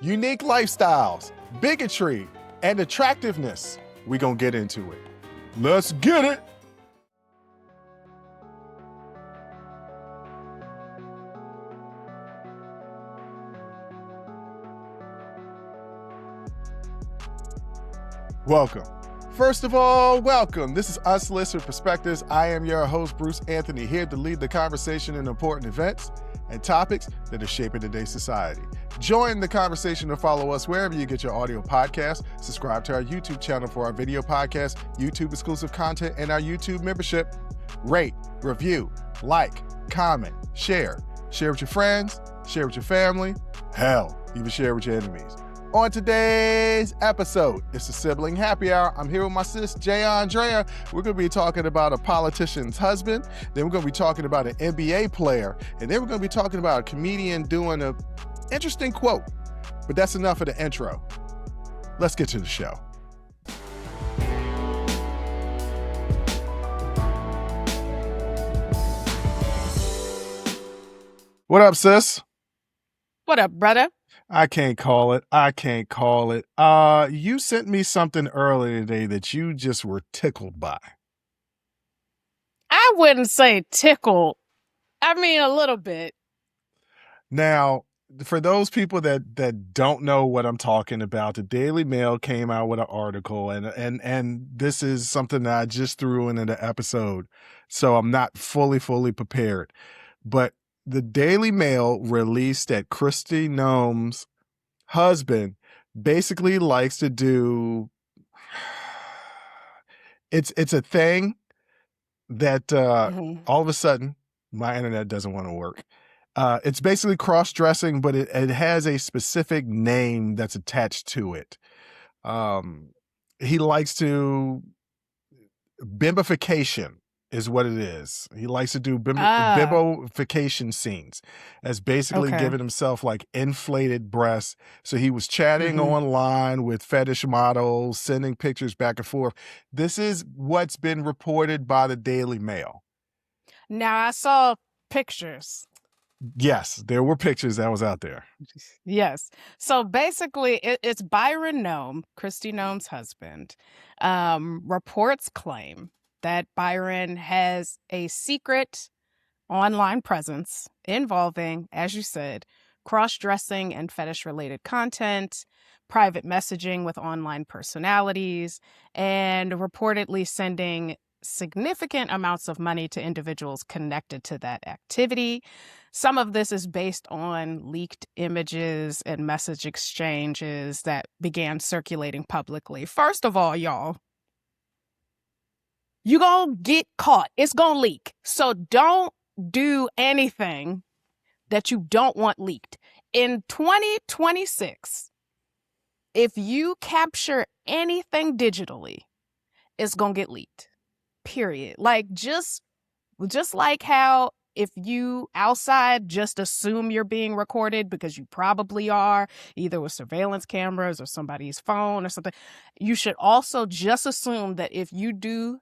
unique lifestyles, bigotry, and attractiveness. We gonna get into it. Let's get it. Welcome. First of all, welcome. This is Unsolicited Perspectives. I am your host, Bruce Anthony, here to lead the conversation in important events and topics that are shaping today's society. Join the conversation and follow us wherever you get your audio podcasts. Subscribe to our YouTube channel for our video podcast, YouTube exclusive content, and our YouTube membership. Rate, review, like, comment, share. Share with your friends, share with your family, hell, even share with your enemies. On today's episode, it's the Sibling Happy Hour. I'm here with my sis, Jay Aundrea. We're going to be talking about a politician's husband. Then we're going to be talking about an NBA player. And then we're going to be talking about a comedian doing an interesting quote. But that's enough of the intro. Let's get to the show. What up, sis? What up, brother? I can't call it. You sent me something earlier today that you just were tickled by. I wouldn't say tickled. I mean, a little bit. Now, for those people that don't know what I'm talking about, the Daily Mail came out with an article, and this is something that I just threw into the episode, so I'm not fully prepared. But the Daily Mail released that Kristi Noem's husband basically likes to do. It's a thing that all of a sudden my internet doesn't want to work. It's basically cross-dressing, but it has a specific name that's attached to it. He likes to bimbification. Is what it is. He likes to do bimbofication scenes as basically giving himself like inflated breasts. So he was chatting online with fetish models, sending pictures back and forth. This is what's been reported by the Daily Mail. Now, I saw pictures. Yes, there were pictures that was out there. Yes. So basically, it's Byron Noem, Kristi Noem's husband. Reports claim that Byron has a secret online presence involving, as you said, cross-dressing and fetish-related content, private messaging with online personalities, and reportedly sending significant amounts of money to individuals connected to that activity. Some of this is based on leaked images and message exchanges that began circulating publicly. First of all, y'all, you're going to get caught. It's going to leak. So don't do anything that you don't want leaked. In 2026, if you capture anything digitally, it's going to get leaked. Period. Like just like how if you outside just assume you're being recorded because you probably are, either with surveillance cameras or somebody's phone or something, you should also just assume that if you do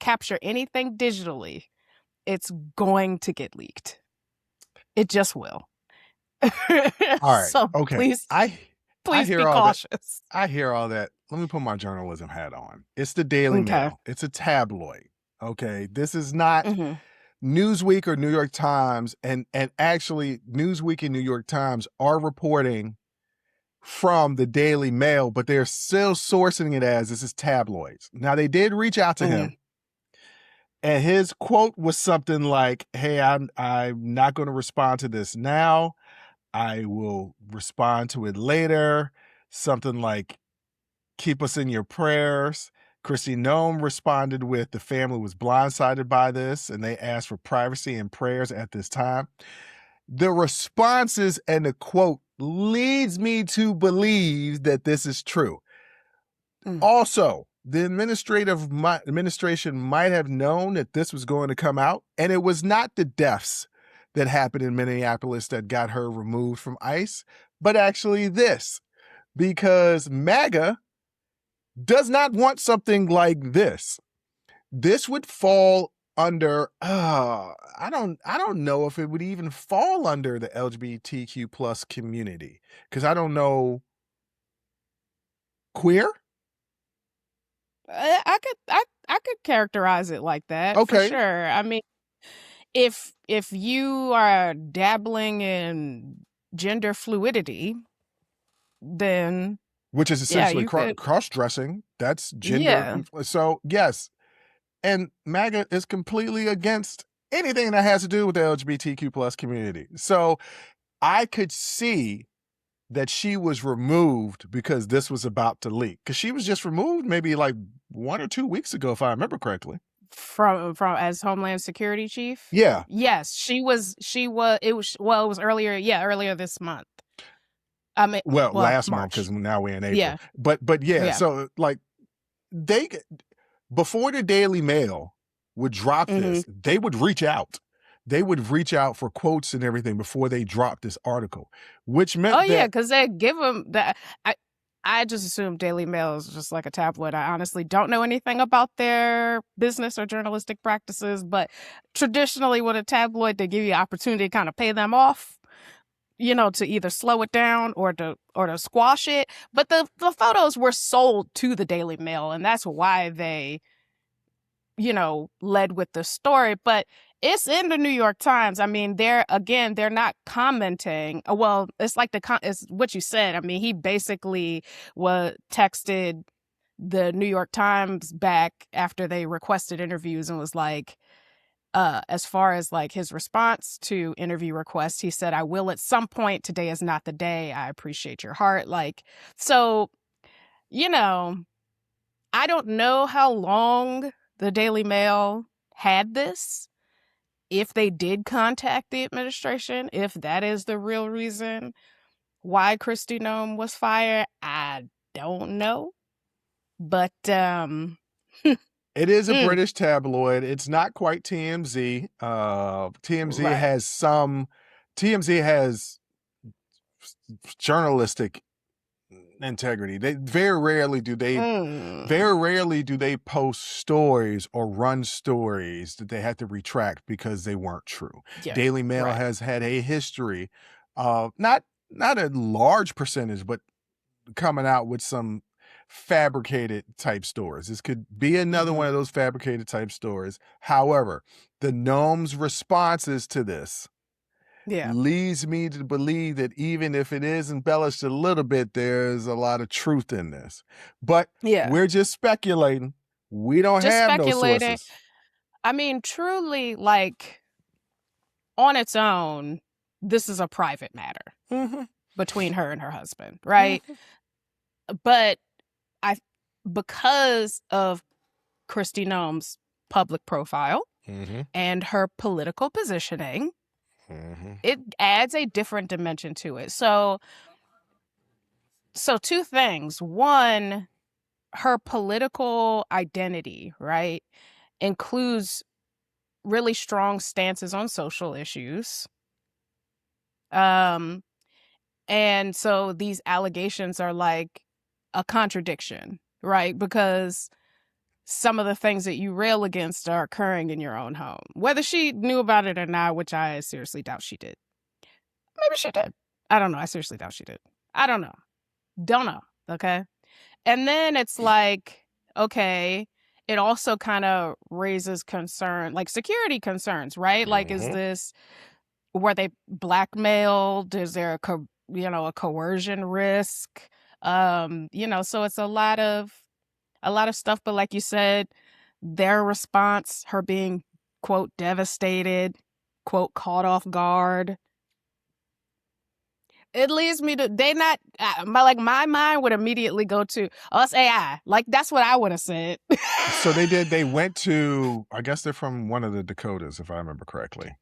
capture anything digitally, it's going to get leaked. It just will. All right. So okay. Please be cautious. I hear all that. Let me put my journalism hat on. It's the Daily Mail. It's a tabloid. Okay. This is not Newsweek or New York Times. And actually, Newsweek and New York Times are reporting from the Daily Mail, but they're still sourcing it as this is tabloids. Now, they did reach out to him. And his quote was something like, hey, I'm not going to respond to this now. I will respond to it later. Something like, keep us in your prayers. Kristi Noem responded with, the family was blindsided by this, and they asked for privacy and prayers at this time. The responses and the quote leads me to believe that this is true. Also, the administration might have known that this was going to come out, and it was not the deaths that happened in Minneapolis that got her removed from ICE, but actually this, because MAGA does not want something like this. This would fall under I don't know if it would even fall under the LGBTQ plus community, because I don't know. Queer? I could characterize it like that for Okay. sure. I mean, if you are dabbling in gender fluidity, then Which is yeah, essentially you could. cross-dressing. That's gender. Yeah. So yes, and MAGA is completely against anything that has to do with the LGBTQ plus community. So I could see that she was removed because this was about to leak, because she was just removed maybe like 1 or 2 weeks ago, if I remember correctly. From as Homeland Security Chief? Yeah. Yes, it was earlier, earlier this month. I mean, Last month, March. because now we're in April. Yeah. But yeah, Yeah. so like they, before the Daily Mail would drop this, they would reach out. They would reach out for quotes and everything before they dropped this article, which meant yeah, because they give them that. I just assume Daily Mail is just like a tabloid. I honestly don't know anything about their business or journalistic practices, but traditionally with a tabloid, they give you opportunity to kind of pay them off, to either slow it down or to squash it. But the photos were sold to the Daily Mail, and that's why they, led with the story. But it's in the New York Times. I mean, they're not commenting. Well, it's like it's what you said. I mean, he basically texted the New York Times back after they requested interviews and was like, as far as like his response to interview requests, he said, "I will at some point. Today is not the day. I appreciate your heart." Like, so, I don't know how long the Daily Mail had this. If they did contact the administration, if that is the real reason why Kristi Noem was fired, I don't know. But it is a British tabloid. It's not quite TMZ. TMZ has journalistic integrity. They very rarely do they post stories or run stories that they have to retract because they weren't true. Yeah, Daily Mail has had a history of not a large percentage, but coming out with some fabricated type stories. This could be another one of those fabricated type stories. However, the Noem's responses to this leads me to believe that even if it is embellished a little bit, there's a lot of truth in this. But we're just speculating. We don't have no sources. I mean, truly, like, on its own, this is a private matter between her and her husband, right? But because of Kristi Noem's public profile and her political positioning, it adds a different dimension to it. So two things. One, her political identity, right, includes really strong stances on social issues. And so these allegations are like a contradiction, right? Because some of the things that you rail against are occurring in your own home. Whether she knew about it or not, which I seriously doubt she did. Maybe she did. I don't know. I seriously doubt she did. I don't know. Don't know. Okay. And then it's like, okay, it also kind of raises concern, like security concerns, right? Like, is this, were they blackmailed? Is there a coercion risk? So it's a lot of stuff. But like you said, their response, her being, quote, devastated, quote, caught off guard. It leads me to, my mind would immediately go to, it's AI. Like, that's what I would have said. So they went to, I guess they're from one of the Dakotas, if I remember correctly.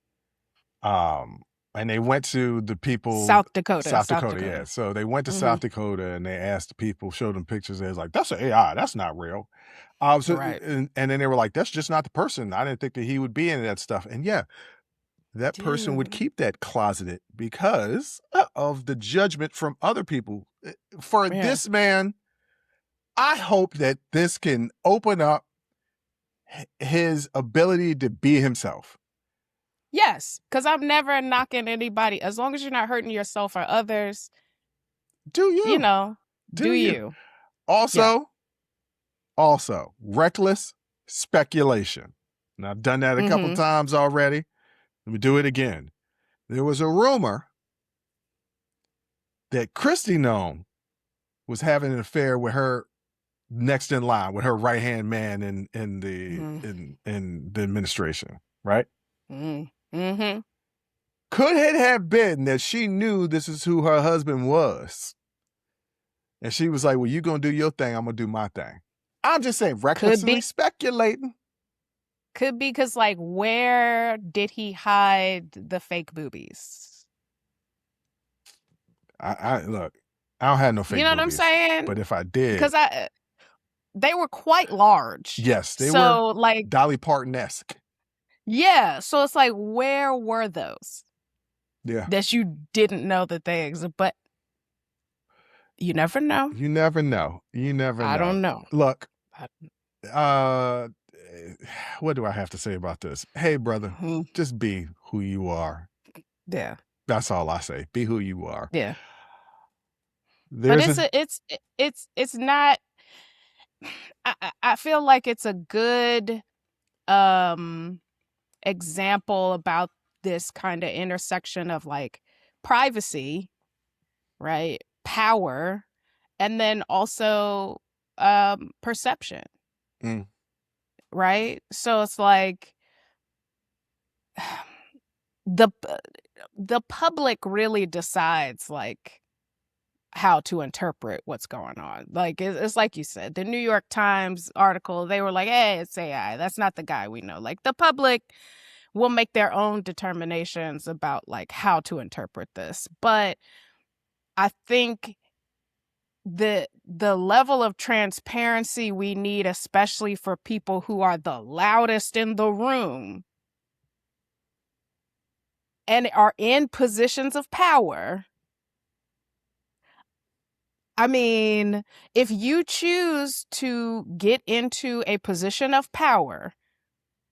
And they went to the people. South Dakota, yeah. So they went to South Dakota and they asked the people, showed them pictures. They was like, that's an AI. That's not real. And then they were like, that's just not the person. I didn't think that he would be into that stuff. And yeah, that person would keep that closeted because of the judgment from other people. For this man, I hope that this can open up his ability to be himself. Yes, because I'm never knocking anybody. As long as you're not hurting yourself or others, do you? Do you? Also, reckless speculation. Now, I've done that a couple times already. Let me do it again. There was a rumor that Kristi Noem was having an affair with her next in line, with her right-hand man in the administration, right? Mm-hmm. Could it have been that she knew this is who her husband was? And she was like, well, you going to do your thing, I'm going to do my thing. I'm just saying, recklessly speculating. Could be because, like, where did he hide the fake boobies? Look, I don't have no fake boobies. You know what I'm saying? But if I did. Because they were quite large. Yes, they were like Dolly Parton-esque. Yeah, so it's like, where were those? Yeah. That you didn't know that they exist, but you never know. You never know. I don't know. Look, what do I have to say about this? Hey, brother, just be who you are. Yeah. That's all I say. Be who you are. Yeah. But it's not. I feel like it's a good example about this kind of intersection of like privacy, right? Power, and then also perception. Right? So it's like the public really decides like how to interpret what's going on. Like it's like you said, the New York Times article, they were like, hey, it's AI. That's not the guy we know. Like the public will make their own determinations about like how to interpret this. But I think the level of transparency we need, especially for people who are the loudest in the room and are in positions of power. I mean, if you choose to get into a position of power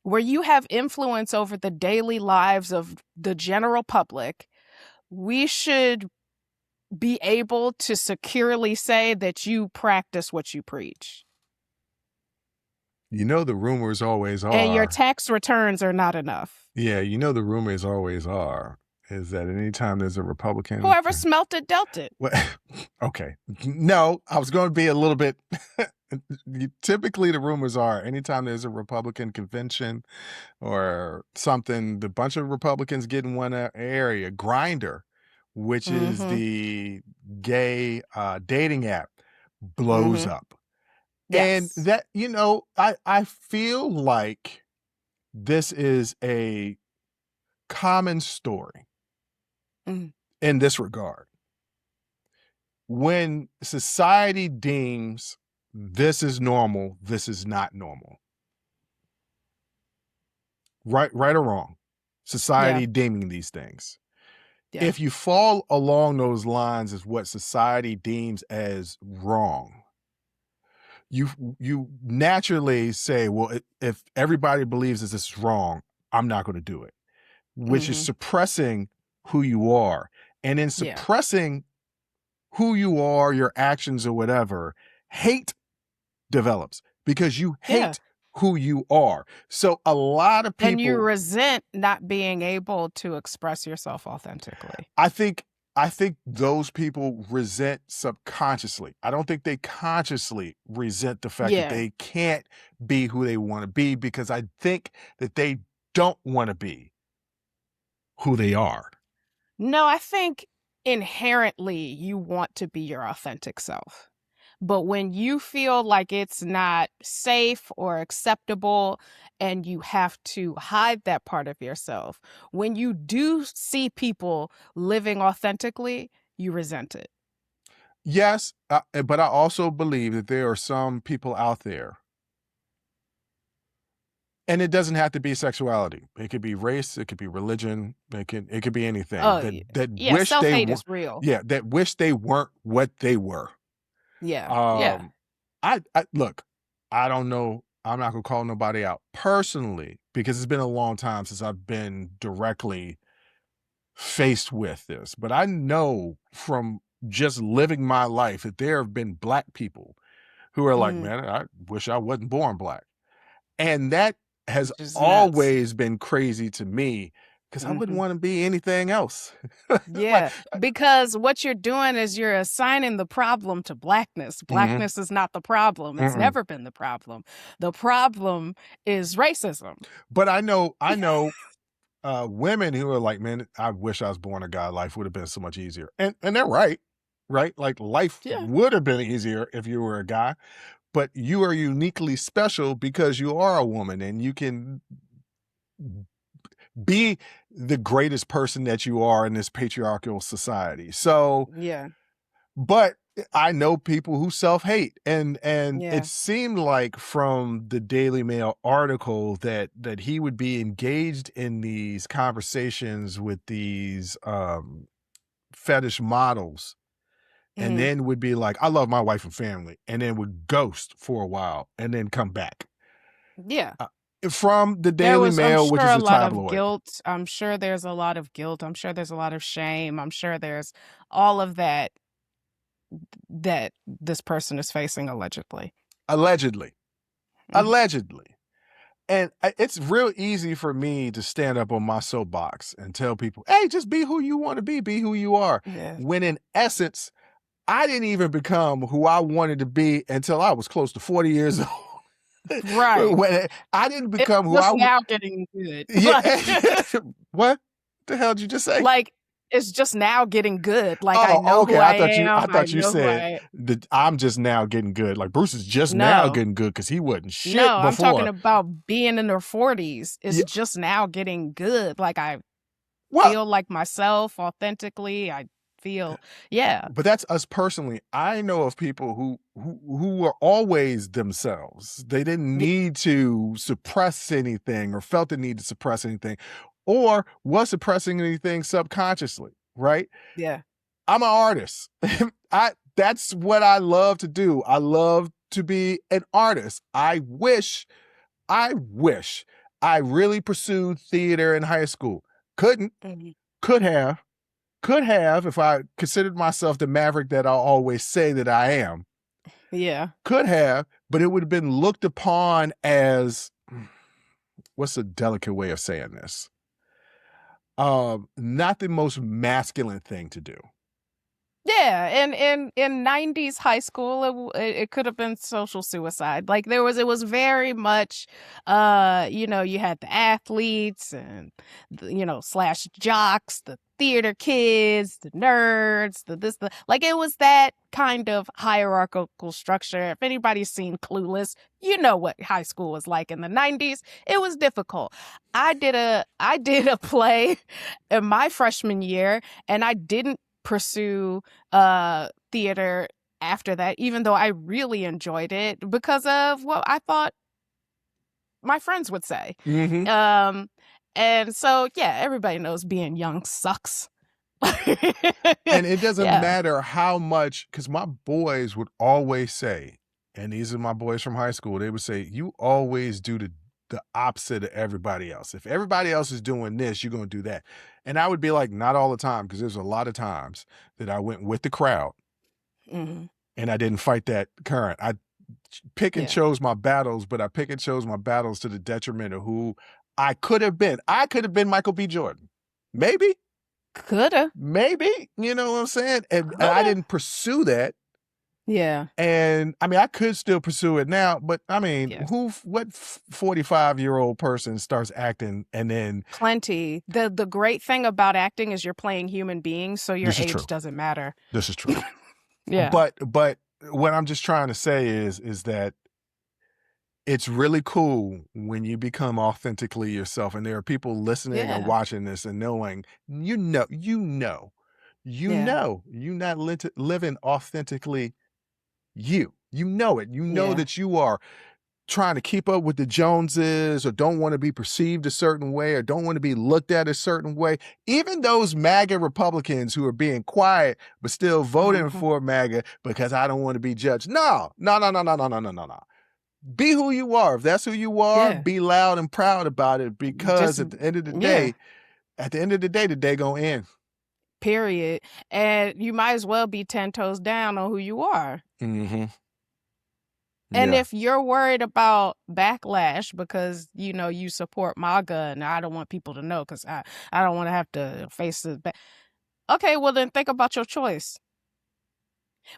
where you have influence over the daily lives of the general public, we should be able to securely say that you practice what you preach. You know, the rumors always are. And your tax returns are not enough. Yeah, you know, the rumors always are, is that anytime there's a Republican. Whoever smelt it, dealt it. Okay. No, I was going to be a little bit. Typically, the rumors are anytime there's a Republican convention or something, the bunch of Republicans get in one area, Grindr, which is the gay dating app, blows up. Yes. And that, you know, I feel like this is a common story in this regard. When society deems this is normal, this is not normal. Right or wrong, society deeming these things. Yeah. If you fall along those lines as what society deems as wrong, you naturally say, well, if everybody believes that this is wrong, I'm not going to do it, which is suppressing who you are. And in suppressing who you are, your actions or whatever, hate develops because you hate who you are. So a lot of people... And you resent not being able to express yourself authentically. I think those people resent subconsciously. I don't think they consciously resent the fact that they can't be who they want to be, because I think that they don't want to be who they are. No, I think inherently you want to be your authentic self. But when you feel like it's not safe or acceptable and you have to hide that part of yourself, when you do see people living authentically, you resent it. Yes, but I also believe that there are some people out there, and it doesn't have to be sexuality. It could be race, it could be religion, it could be anything. That wish self-hate is real. Yeah, that wish they weren't what they were. Yeah. I look, I don't know I'm not going to call nobody out personally, because it's been a long time since I've been directly faced with this. But I know from just living my life that there have been Black people who are like, man, I wish I wasn't born Black. And that has always been crazy to me, because I wouldn't want to be anything else. Yeah, because what you're doing is you're assigning the problem to Blackness. Blackness is not the problem. It's never been the problem. The problem is racism. But I know women who are like, man, I wish I was born a guy. Life would have been so much easier. And they're right? Like life would have been easier if you were a guy. But you are uniquely special because you are a woman, and you can be the greatest person that you are in this patriarchal society. So, but I know people who self-hate, and it seemed like from the Daily Mail article that he would be engaged in these conversations with these fetish models, and then would be like, I love my wife and family, and then would ghost for a while and then come back. Yeah. From the Daily Mail, which is a tabloid. Guilt. I'm sure there's a lot of guilt. I'm sure there's a lot of shame. I'm sure there's all of that this person is facing allegedly. Allegedly. And it's real easy for me to stand up on my soapbox and tell people, hey, just be who you want to be who you are. Yeah. When in essence, I didn't even become who I wanted to be until I was close to 40 years old. Right. When I didn't become who I was now getting good. Yeah. What the hell did you just say? Like, it's just now getting good. Like, I know who I am. I thought you said that I'm just now getting good. Like, Bruce is just now getting good because he wasn't shit before. I'm talking about being in their 40s. It's just now getting good. Like, I feel like myself authentically. I feel, But that's us personally. I know of people who were always themselves. They didn't need to suppress anything or felt the need to suppress anything, or was suppressing anything subconsciously, right? Yeah. I'm an artist. That's what I love to do. I love to be an artist. I wish I really pursued theater in high school. Couldn't. Could have if I considered myself the maverick that I'll always say that I am. Yeah. Could have, but it would have been looked upon as, what's a delicate way of saying this? Not the most masculine thing to do. Yeah, and in 90s high school, it could have been social suicide. Like, it was very much, you had the athletes and, slash jocks, the theater kids, the nerds, like, it was that kind of hierarchical structure. If anybody's seen Clueless, you know what high school was like in the 90s. It was difficult. I did a play in my freshman year, and I didn't pursue theater after that, even though I really enjoyed it because of what I thought my friends would say. And so, everybody knows being young sucks. And it doesn't matter how much, because my boys would always say, and these are my boys from high school, they would say, you always do the opposite of everybody else. If everybody else is doing this, you're going to do that. And I would be like, not all the time, because there's a lot of times that I went with the crowd and I didn't fight that current. I pick and chose my battles, but I pick and chose my battles to the detriment of who I could have been. I could have been Michael B. Jordan. Maybe. Coulda. Maybe. You know what I'm saying? And I didn't pursue that. Yeah. And I mean, I could still pursue it now, but I mean, what 45-year-old person starts acting and then plenty. The great thing about acting is you're playing human beings, so your age doesn't matter. This is true. Yeah. But what I'm just trying to say is that it's really cool when you become authentically yourself, and there are people listening and watching this and knowing, you're not living authentically you know it. You know that you are trying to keep up with the Joneses, or don't want to be perceived a certain way, or don't want to be looked at a certain way. Even those MAGA Republicans who are being quiet but still voting for MAGA because I don't want to be judged. No. be who you are. If that's who you are, be loud and proud about it, because at the end of the day, the day gonna end. Period. And you might as well be 10 toes down on who you are. Mm-hmm. And if you're worried about backlash because, you know, you support MAGA and I don't want people to know because I don't want to have to face this. Okay, well, then think about your choice.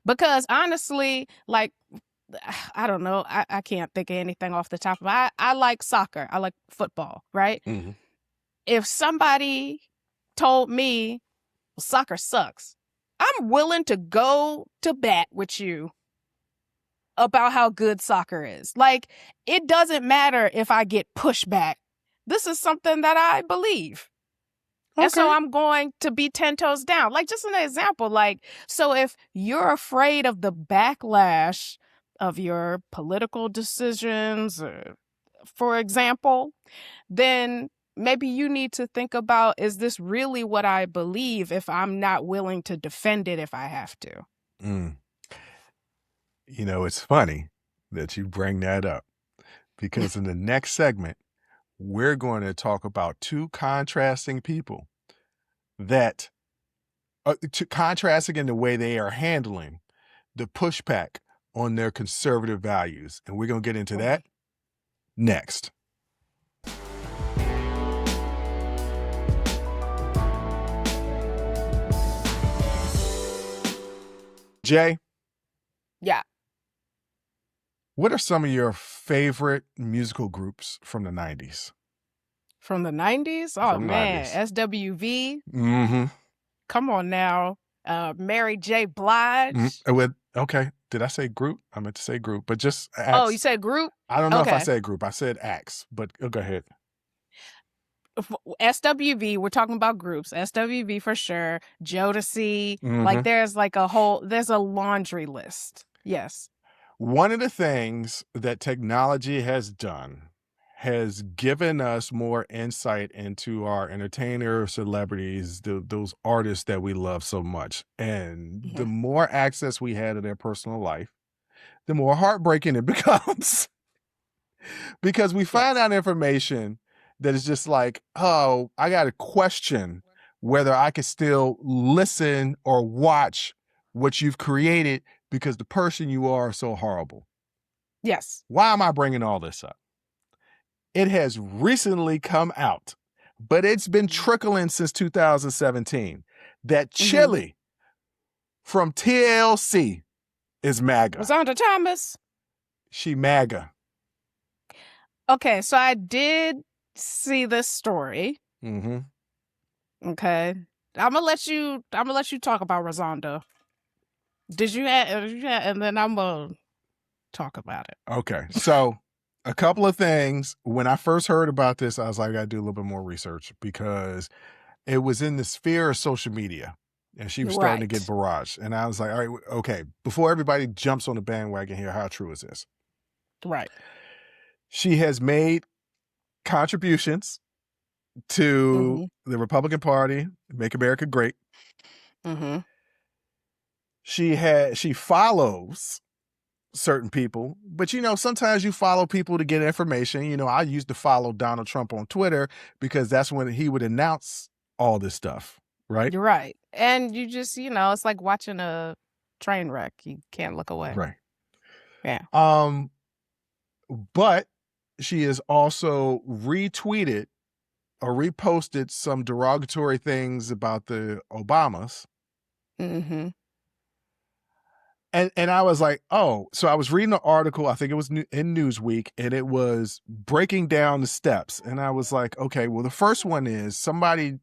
Because honestly, like, I don't know. I can't think of anything off the top of my. I like soccer. I like football, right? Mm-hmm. If somebody told me soccer sucks, I'm willing to go to bat with you about how good soccer is. Like, it doesn't matter if I get pushback. This is something that I believe. Okay. And so I'm going to be 10 toes down. Like, just an example, like, so if you're afraid of the backlash of your political decisions, for example, then maybe you need to think about, is this really what I believe if I'm not willing to defend it if I have to? Mm. You know, it's funny that you bring that up, because in the next segment, we're going to talk about two contrasting people that contrasting in the way they are handling the pushback on their conservative values. And we're going to get into that next. Jay? Yeah. What are some of your favorite musical groups from the 90s? From the 90s? Oh, man. 90s. SWV. Mm-hmm. Come on now. Mary J. Blige. Mm-hmm. Okay. Did I say group? I meant to say group, but just acts. Oh, you said group? I don't know if I said group. I said acts, but go ahead. SWV, we're talking about groups. SWV for sure. Jodeci. Mm-hmm. Like there's a laundry list. Yes. One of the things that technology has done has given us more insight into our entertainers, celebrities, those artists that we love so much. And the more access we had to their personal life, the more heartbreaking it becomes. Because we find out information that is just like, oh, I got to question whether I can still listen or watch what you've created because the person you are is so horrible. Yes. Why am I bringing all this up? It has recently come out, but it's been trickling since 2017, that Chili from TLC is MAGA. Rosanda Thomas? She MAGA. Okay, so I did see this story. Mm-hmm. Okay. I'm gonna let you talk about Rosanda. Did you and then I'm gonna talk about it. Okay. So a couple of things. When I first heard about this, I was like, I gotta do a little bit more research, because it was in the sphere of social media and she was starting to get barraged. And I was like, all right, okay, before everybody jumps on the bandwagon here, how true is this? Right. She has made contributions to the Republican Party, Make America Great. Mm-hmm. She follows certain people, but you know, sometimes you follow people to get information. You know, I used to follow Donald Trump on Twitter because that's when he would announce all this stuff, right? You're right. And you just, you know, it's like watching a train wreck. You can't look away. Right. Yeah. But she has also retweeted or reposted some derogatory things about the Obamas. Mm-hmm. And I was like, oh, so I was reading an article, I think it was in Newsweek, and it was breaking down the steps. And I was like, okay, well, the first one is somebody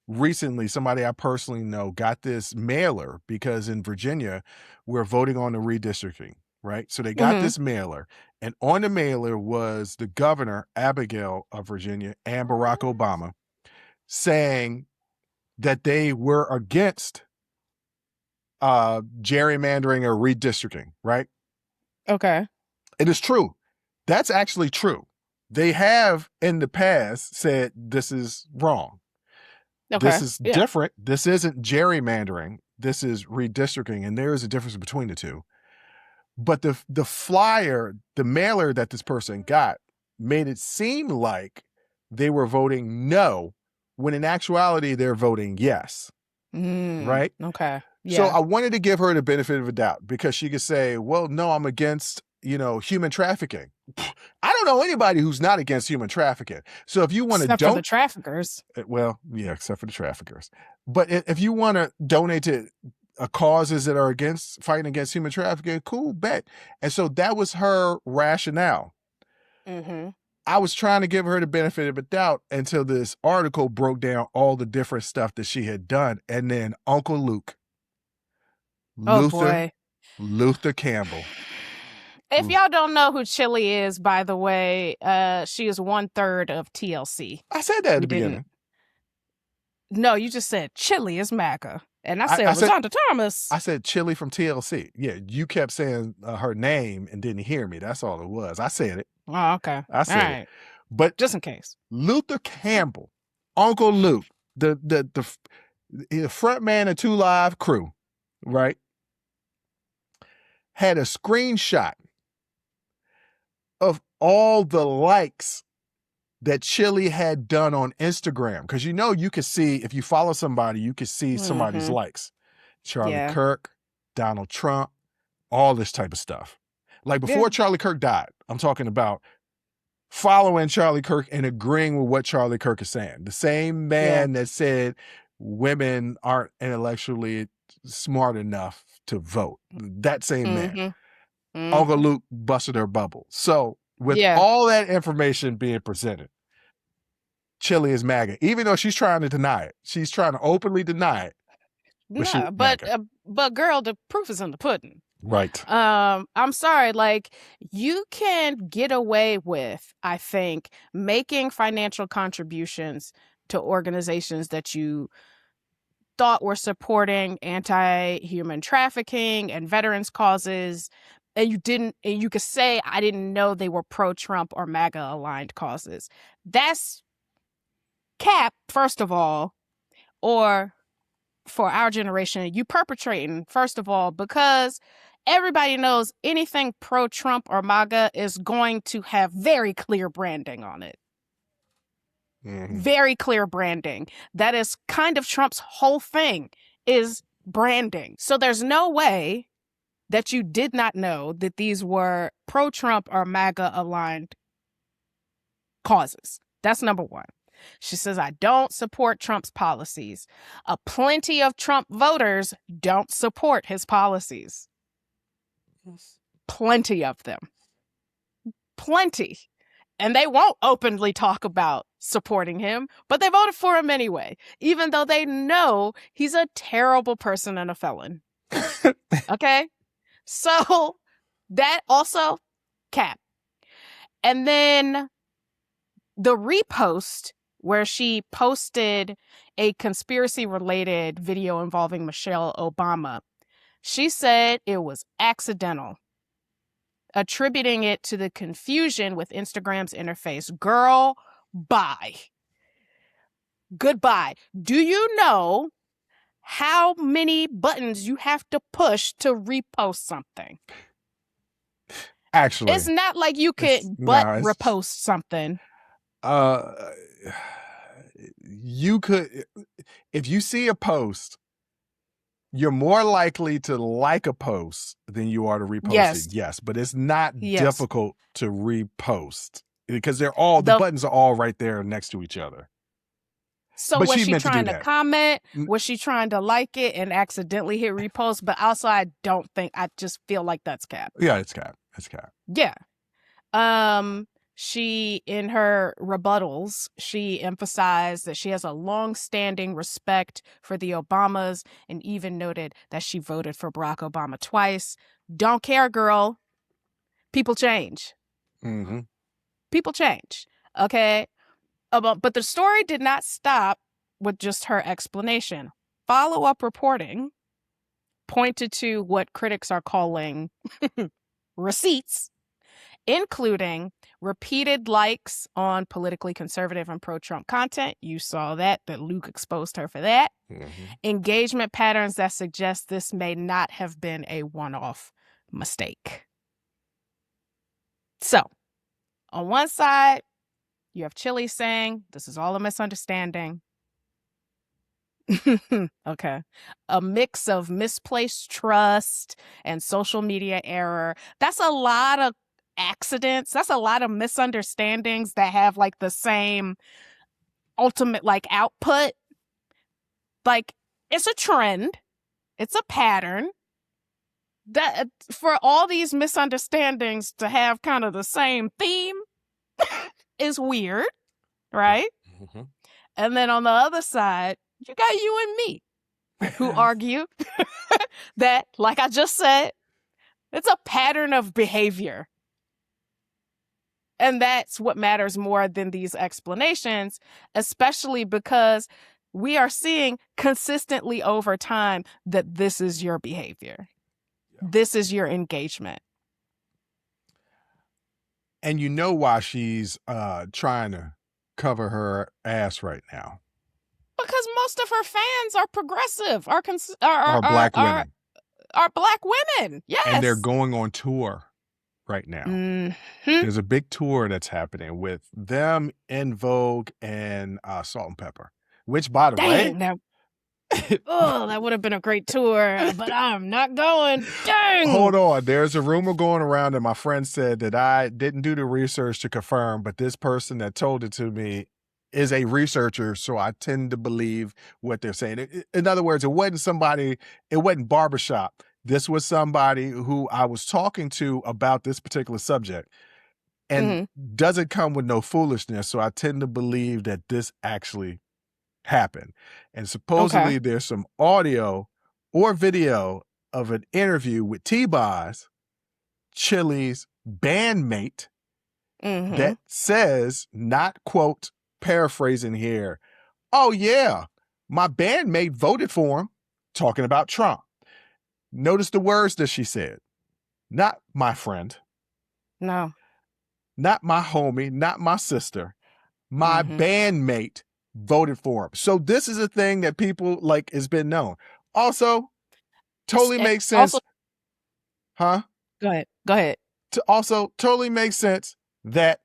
I personally know got this mailer, because in Virginia, we're voting on the redistricting, right? So they got this mailer, and on the mailer was the governor, Abigail of Virginia, and Barack Obama saying that they were against gerrymandering or redistricting, right? Okay. It is true. That's actually true. They have in the past said this is wrong. Okay. This is different. This isn't gerrymandering. This is redistricting. And there is a difference between the two. But the flyer, the mailer that this person got made it seem like they were voting no, when in actuality they're voting yes. Right? Okay. Yeah. So I wanted to give her the benefit of the doubt, because she could say, well, no, I'm against, human trafficking. I don't know anybody who's not against human trafficking. So if you want to except for the traffickers. Well, yeah, except for the traffickers. But if you want to donate to causes that are fighting against human trafficking, cool, bet. And so that was her rationale. Mm-hmm. I was trying to give her the benefit of the doubt until this article broke down all the different stuff that she had done. And then Uncle Luke, Luther Campbell. If y'all don't know who Chili is, by the way, she is 1/3 of TLC. I said that at the beginning. No, you just said Chili is MAGA. And I said Rosanda Thomas. I said Chili from TLC. Yeah, you kept saying her name and didn't hear me. That's all it was. I said it. Oh, okay. I said it. But just in case. Luther Campbell, Uncle Luke, the front man of 2 Live Crew, right, had a screenshot of all the likes that Chili had done on Instagram. Because you could see, if you follow somebody, you could see somebody's likes. Charlie Kirk, Donald Trump, all this type of stuff. Like before Charlie Kirk died, I'm talking about following Charlie Kirk and agreeing with what Charlie Kirk is saying. The same man that said women aren't intellectually smart enough to vote. That same man. Uncle Luke busted her bubble. So with all that information being presented, Chili is MAGA, even though she's trying to deny it. She's trying to openly deny it. But girl, the proof is in the pudding. Right. I'm sorry, like, you can get away with, I think, making financial contributions to organizations that you thought were supporting anti-human trafficking and veterans causes, and you could say, I didn't know they were pro-Trump or MAGA aligned causes. That's cap, first of all, or for our generation, you perpetrating, first of all, because everybody knows anything pro-Trump or MAGA is going to have very clear branding on it. Very clear branding. That is kind of Trump's whole thing, is branding. So there's no way that you did not know that these were pro-Trump or MAGA aligned causes. That's number one. She says, I don't support Trump's policies. Plenty of Trump voters don't support his policies. Plenty of them. Plenty. And they won't openly talk about supporting him, but they voted for him anyway, even though they know he's a terrible person and a felon. Okay? So that also cap. And then the repost, where she posted a conspiracy-related video involving Michelle Obama, she said it was accidental, attributing it to the confusion with Instagram's interface. Girl, bye. Goodbye. Do you know how many buttons you have to push to repost something? Actually, it's not like you could repost something. You could, if you see a post, you're more likely to like a post than you are to repost it. Yes, but it's not difficult to repost because the buttons are all right there next to each other. So was she trying to comment? Was she trying to like it and accidentally hit repost? But also, I just feel like that's cap. Yeah, it's cap. It's cap. Yeah. She, in her rebuttals, she emphasized that she has a long-standing respect for the Obamas and even noted that she voted for Barack Obama twice. Don't care, girl. People change. People change. Okay? But the story did not stop with just her explanation. Follow-up reporting pointed to what critics are calling receipts, including repeated likes on politically conservative and pro-Trump content. You saw that Luke exposed her for that. Engagement patterns that suggest this may not have been a one-off mistake. So, on one side, you have Chili saying, this is all a misunderstanding. Okay. A mix of misplaced trust and social media error. That's a lot of accidents. That's a lot of misunderstandings that have like the same ultimate like output. Like, it's a trend. It's a pattern. That for all these misunderstandings to have kind of the same theme is weird, right? Mm-hmm. And then on the other side, you got you and me who argue that, like I just said, it's a pattern of behavior. And that's what matters more than these explanations, especially because we are seeing consistently over time that this is your behavior. This is your engagement. And you know why she's trying to cover her ass right now. Because most of her fans are progressive, are black women. Are black women, yes. And they're going on tour right now. Mm-hmm. There's a big tour that's happening with them, En Vogue, and Salt and Pepper. Which, by the way... that would have been a great tour, but I'm not going. Dang. Hold on. There's a rumor going around and my friend said that I didn't do the research to confirm, but this person that told it to me is a researcher, so I tend to believe what they're saying. In other words, it wasn't barbershop. This was somebody who I was talking to about this particular subject and doesn't come with no foolishness, so I tend to believe that this actually happened. And supposedly there's some audio or video of an interview with T-Boz, Chili's bandmate, that says, not quote, paraphrasing here, oh yeah, my bandmate voted for him, talking about Trump. Notice the words that she said. Not my friend. No. Not my homie, not my sister. My bandmate voted for him. So this is a thing that people like has been known. Also, totally makes sense. Also, Go ahead. Also, totally makes sense that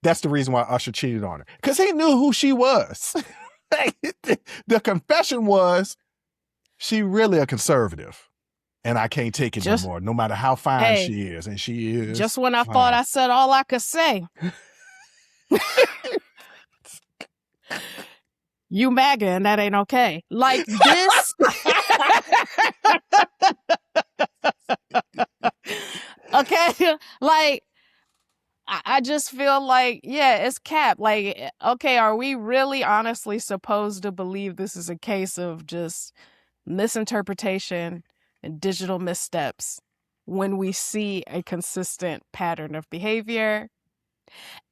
that's the reason why Usher cheated on her. Because he knew who she was. The confession was, she really a conservative. And I can't take it anymore, no matter how fine she is. And she is. Just when I thought I said all I could say. You MAGA and that ain't okay. Like this. Okay. Like, I just feel like, yeah, it's cap. Like, okay, are we really honestly supposed to believe this is a case of just misinterpretation and digital missteps when we see a consistent pattern of behavior?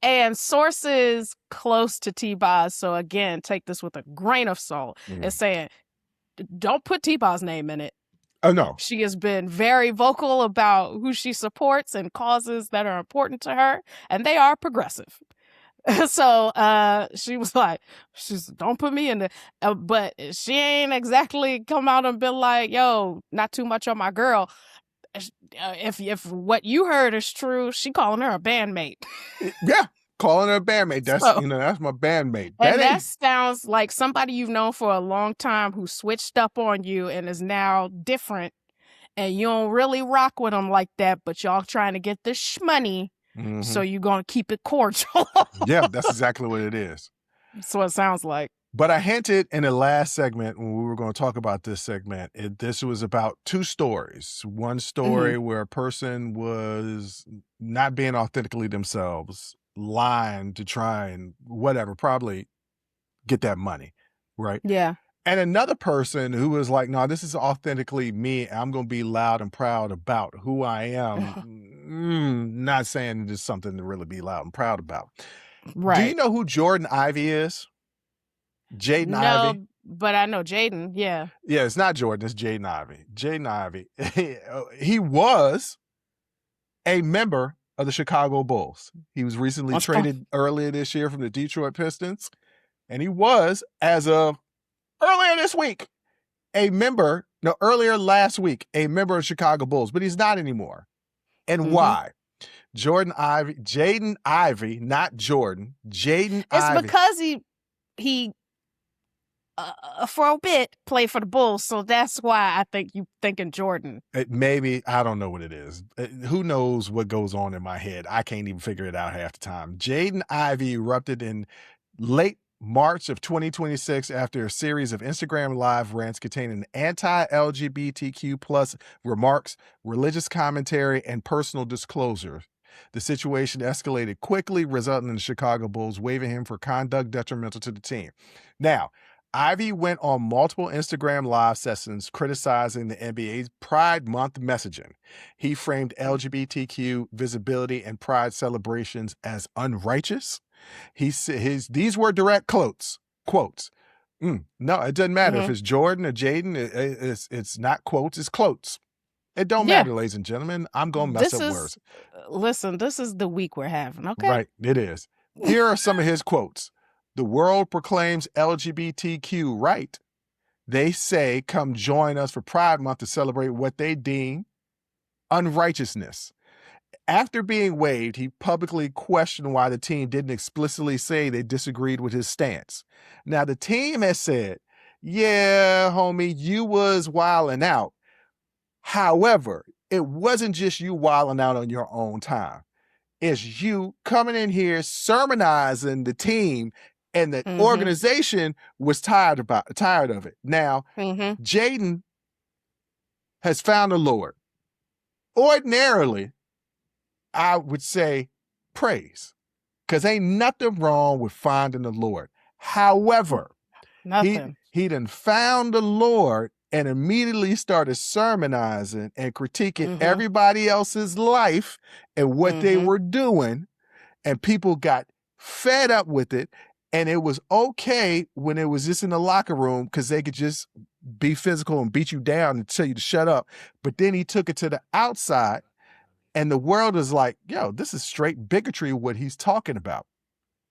And sources close to T-Boz, so again, take this with a grain of salt, is saying, don't put T-Boz's name in it. Oh, no. She has been very vocal about who she supports and causes that are important to her, and they are progressive. So she was like, don't put me in the... but she ain't exactly come out and been like, yo, not too much on my girl. If what you heard is true, she calling her a bandmate. Yeah, calling her a bandmate. That's that's my bandmate. That sounds like somebody you've known for a long time who switched up on you and is now different, and you don't really rock with them like that, but y'all trying to get the shmoney, so you're gonna keep it cordial. Yeah, that's exactly what it is. That's what it sounds like. But I hinted in the last segment when we were going to talk about this segment, this was about two stories. One story where a person was not being authentically themselves, lying to try and whatever, probably get that money, right? Yeah. And another person who was like, no, this is authentically me. I'm going to be loud and proud about who I am. Not saying it's something to really be loud and proud about. Right. Do you know who Jaden Ivey is? Jaden Ivey? No, but I know Jayden, yeah. Yeah, it's not Jordan, it's Jaden Ivey. Jaden Ivey. He was a member of the Chicago Bulls. He was recently traded earlier this year from the Detroit Pistons. And he was, as of earlier this week, earlier last week, a member of Chicago Bulls, but he's not anymore. And why? Jaden Ivey, not Jordan. Jaden Ivey. It's because he for a bit played for the Bulls, so that's why I think you thinking Jordan. Maybe, I don't know what it is. Who knows what goes on in my head? I can't even figure it out half the time. Jaden Ivey erupted in late March of 2026 after a series of Instagram Live rants containing anti-LGBTQ plus remarks, religious commentary, and personal disclosures. The situation escalated quickly, resulting in the Chicago Bulls waiving him for conduct detrimental to the team. Now, Ivey went on multiple Instagram Live sessions criticizing the NBA's Pride Month messaging. He framed LGBTQ visibility and Pride celebrations as unrighteous. These were direct quotes. No, it doesn't matter if it's Jordan or Jayden. It's not quotes, it's quotes. It don't matter, ladies and gentlemen. I'm going to mess up words. Listen, this is the week we're having, okay? Right, it is. Here are some of his quotes. The world proclaims LGBTQ right. They say, come join us for Pride Month to celebrate what they deem unrighteousness. After being waived, he publicly questioned why the team didn't explicitly say they disagreed with his stance. Now, the team has said, yeah, homie, you was wilding out. However, it wasn't just you wilding out on your own time. It's you coming in here sermonizing the team, and the organization was tired of it. Now, Jayden has found the Lord. Ordinarily, I would say praise, because ain't nothing wrong with finding the Lord. However, he done found the Lord and immediately started sermonizing and critiquing everybody else's life and what they were doing, and people got fed up with it. And it was okay when it was just in the locker room because they could just be physical and beat you down and tell you to shut up. But then he took it to the outside, and the world is like, yo, this is straight bigotry, what he's talking about.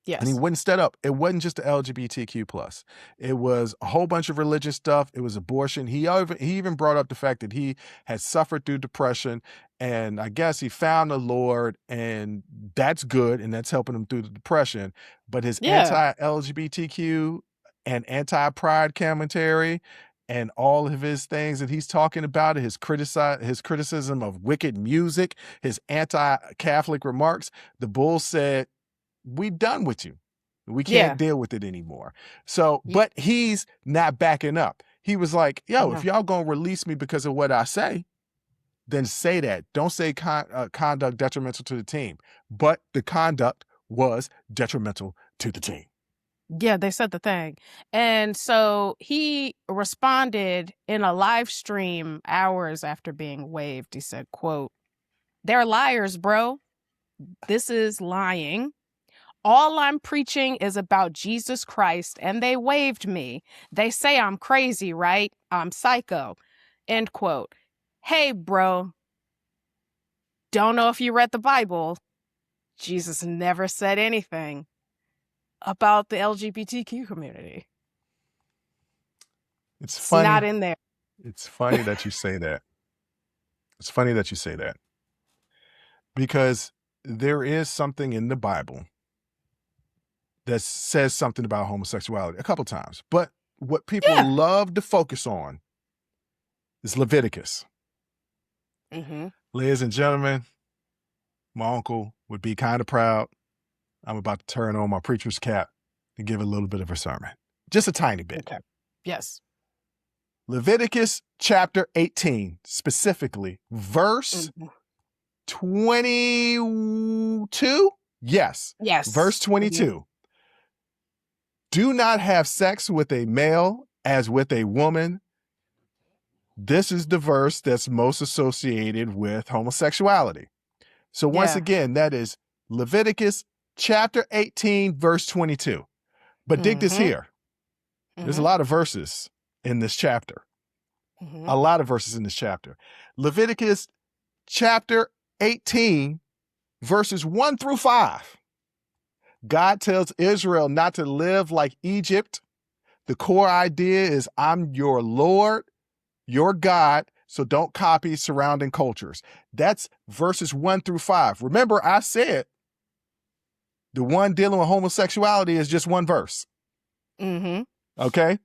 Yes. And he wouldn't stand up. It wasn't just the LGBTQ plus. It was a whole bunch of religious stuff. It was abortion. He even brought up the fact that he had suffered through depression, and I guess he found the Lord, and that's good, and that's helping him through the depression. But his anti-LGBTQ and anti-pride commentary and all of his things that he's talking about, his criticism of wicked music, his anti-Catholic remarks, the Bulls said, we done with you. We can't deal with it anymore. So, but he's not backing up. He was like, yo, if y'all gonna release me because of what I say, then say that. Don't say conduct detrimental to the team. But the conduct was detrimental to the team. Yeah, they said the thing. And so he responded in a live stream hours after being waived. He said, quote, "They're liars, bro. This is lying. All I'm preaching is about Jesus Christ, and they waived me. They say I'm crazy, right? I'm psycho." End quote. Hey, bro. Don't know if you read the Bible. Jesus never said anything about the LGBTQ community. It's funny. Not in there. It's funny that you say that. It's funny that you say that. Because there is something in the Bible that says something about homosexuality a couple times. But what people love to focus on is Leviticus. Ladies and gentlemen, my uncle would be kind of proud. I'm about to turn on my preacher's cap and give a little bit of a sermon. Just a tiny bit. Okay. Yes. Leviticus chapter 18, specifically verse 22? Yes. Verse 22. Do not have sex with a male as with a woman. This is the verse that's most associated with homosexuality. So once again, that is Leviticus chapter 18, verse 22. But dig this here. There's a lot of verses in this chapter. A lot of verses in this chapter. Leviticus chapter 18, verses 1 through 5. God tells Israel not to live like Egypt, The core idea is I'm your Lord, your God, so don't copy surrounding cultures. That's verses 1-5. Remember, I said the one dealing with homosexuality is just one verse. Mm-hmm. Okay?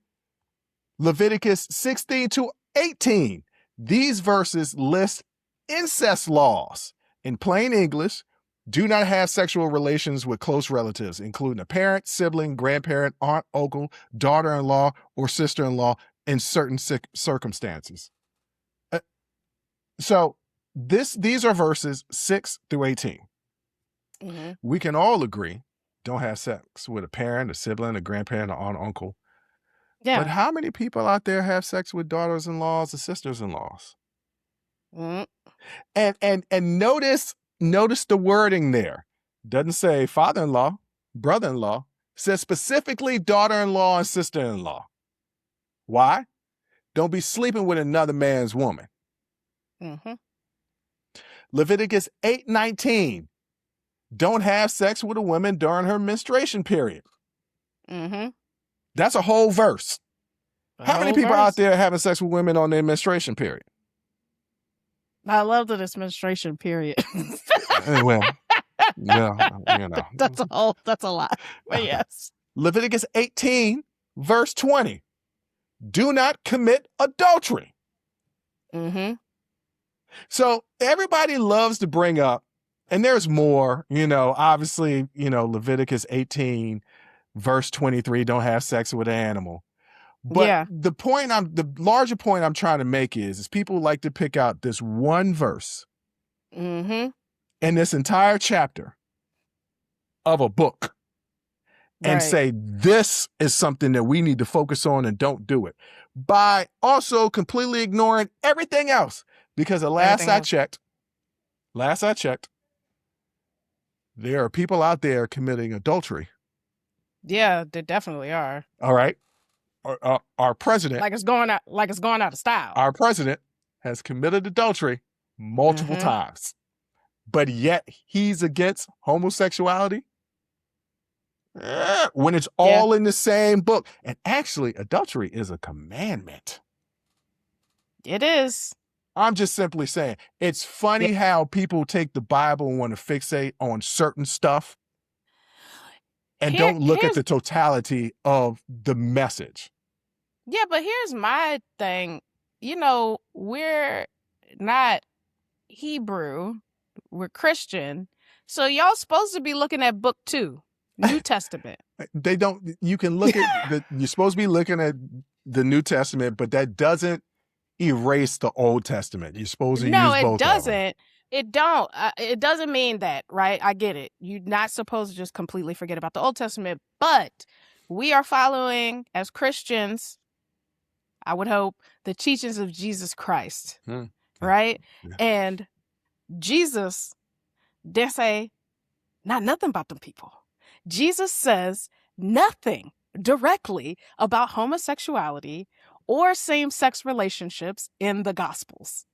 Leviticus 16-18. These verses list incest laws. In plain English, do not have sexual relations with close relatives, including a parent, sibling, grandparent, aunt, uncle, daughter-in-law, or sister-in-law in certain circumstances. So these are verses 6-18. Mm-hmm. We can all agree, don't have sex with a parent, a sibling, a grandparent, an aunt, uncle. Yeah. But how many people out there have sex with daughters-in-laws or sisters-in-laws? Mm-hmm. And notice the wording there. Doesn't say father-in-law, brother-in-law. Says specifically daughter-in-law and sister-in-law. Why? Don't be sleeping with another man's woman. Mm-hmm. Leviticus 8:19. Don't have sex with a woman during her menstruation period. Mm-hmm. That's a whole verse. How many people out there having sex with women on their menstruation period? I love that it's menstruation period. Well, you know. That's a lot. But yes. Leviticus 18, verse 20. Do not commit adultery. Mm-hmm. So everybody loves to bring up, and there's more, obviously, Leviticus 18, verse 23, don't have sex with an animal. But the larger point I'm trying to make is people like to pick out this one verse mm-hmm. in this entire chapter of a book and say, this is something that we need to focus on and don't do it, by also completely ignoring everything else. Because last I checked, there are people out there committing adultery. Yeah, there definitely are. All right. Our president, like it's going out of style. Our president has committed adultery multiple times, but yet he's against homosexuality. When it's all in the same book. And actually, adultery is a commandment. It is. I'm just simply saying, it's funny how people take the Bible and want to fixate on certain stuff and don't look at the totality of the message. Yeah, but here's my thing. We're not Hebrew. We're Christian. So y'all supposed to be looking at book 2, New Testament. They don't. You can look at you're supposed to be looking at the New Testament, but that doesn't erase the Old Testament. You're supposed to use both. No, it doesn't. It don't. It doesn't mean that, right? I get it. You're not supposed to just completely forget about the Old Testament, but we are following, as Christians, I would hope, the teachings of Jesus Christ, right? Yeah. And Jesus didn't say nothing about them people. Jesus says nothing directly about homosexuality or same-sex relationships in the Gospels.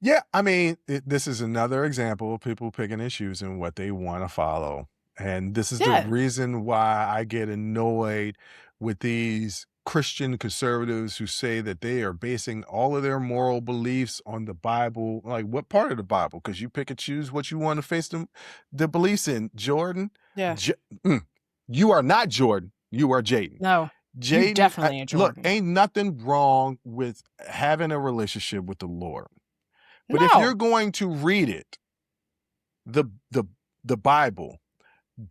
Yeah, I mean, this is another example of people picking and choosing what they want to follow. And this is the reason why I get annoyed with these Christian conservatives who say that they are basing all of their moral beliefs on the Bible. Like, what part of the Bible? Because you pick and choose what you want to face the beliefs in. Jordan? Yeah. You are not Jordan. You are Jayden. No. Jayden, you definitely ain't Jordan. Look, ain't nothing wrong with having a relationship with the Lord. But if you're going to read it, the Bible,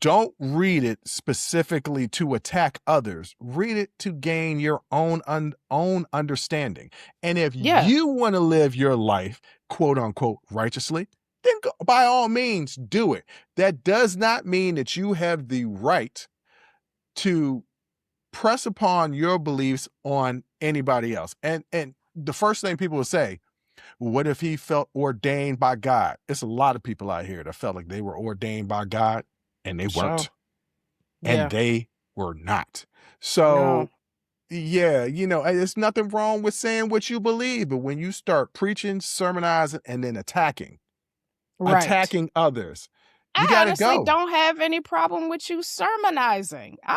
don't read it specifically to attack others. Read it to gain your own understanding. And if you want to live your life, quote unquote, righteously, then by all means do it. That does not mean that you have the right to press upon your beliefs on anybody else. And the first thing people will say, what if he felt ordained by God? It's a lot of people out here that felt like they were ordained by God and they weren't. And they were not. So, there's nothing wrong with saying what you believe. But when you start preaching, sermonizing, and then attacking others, You got to honestly go. don't have any problem with you sermonizing. I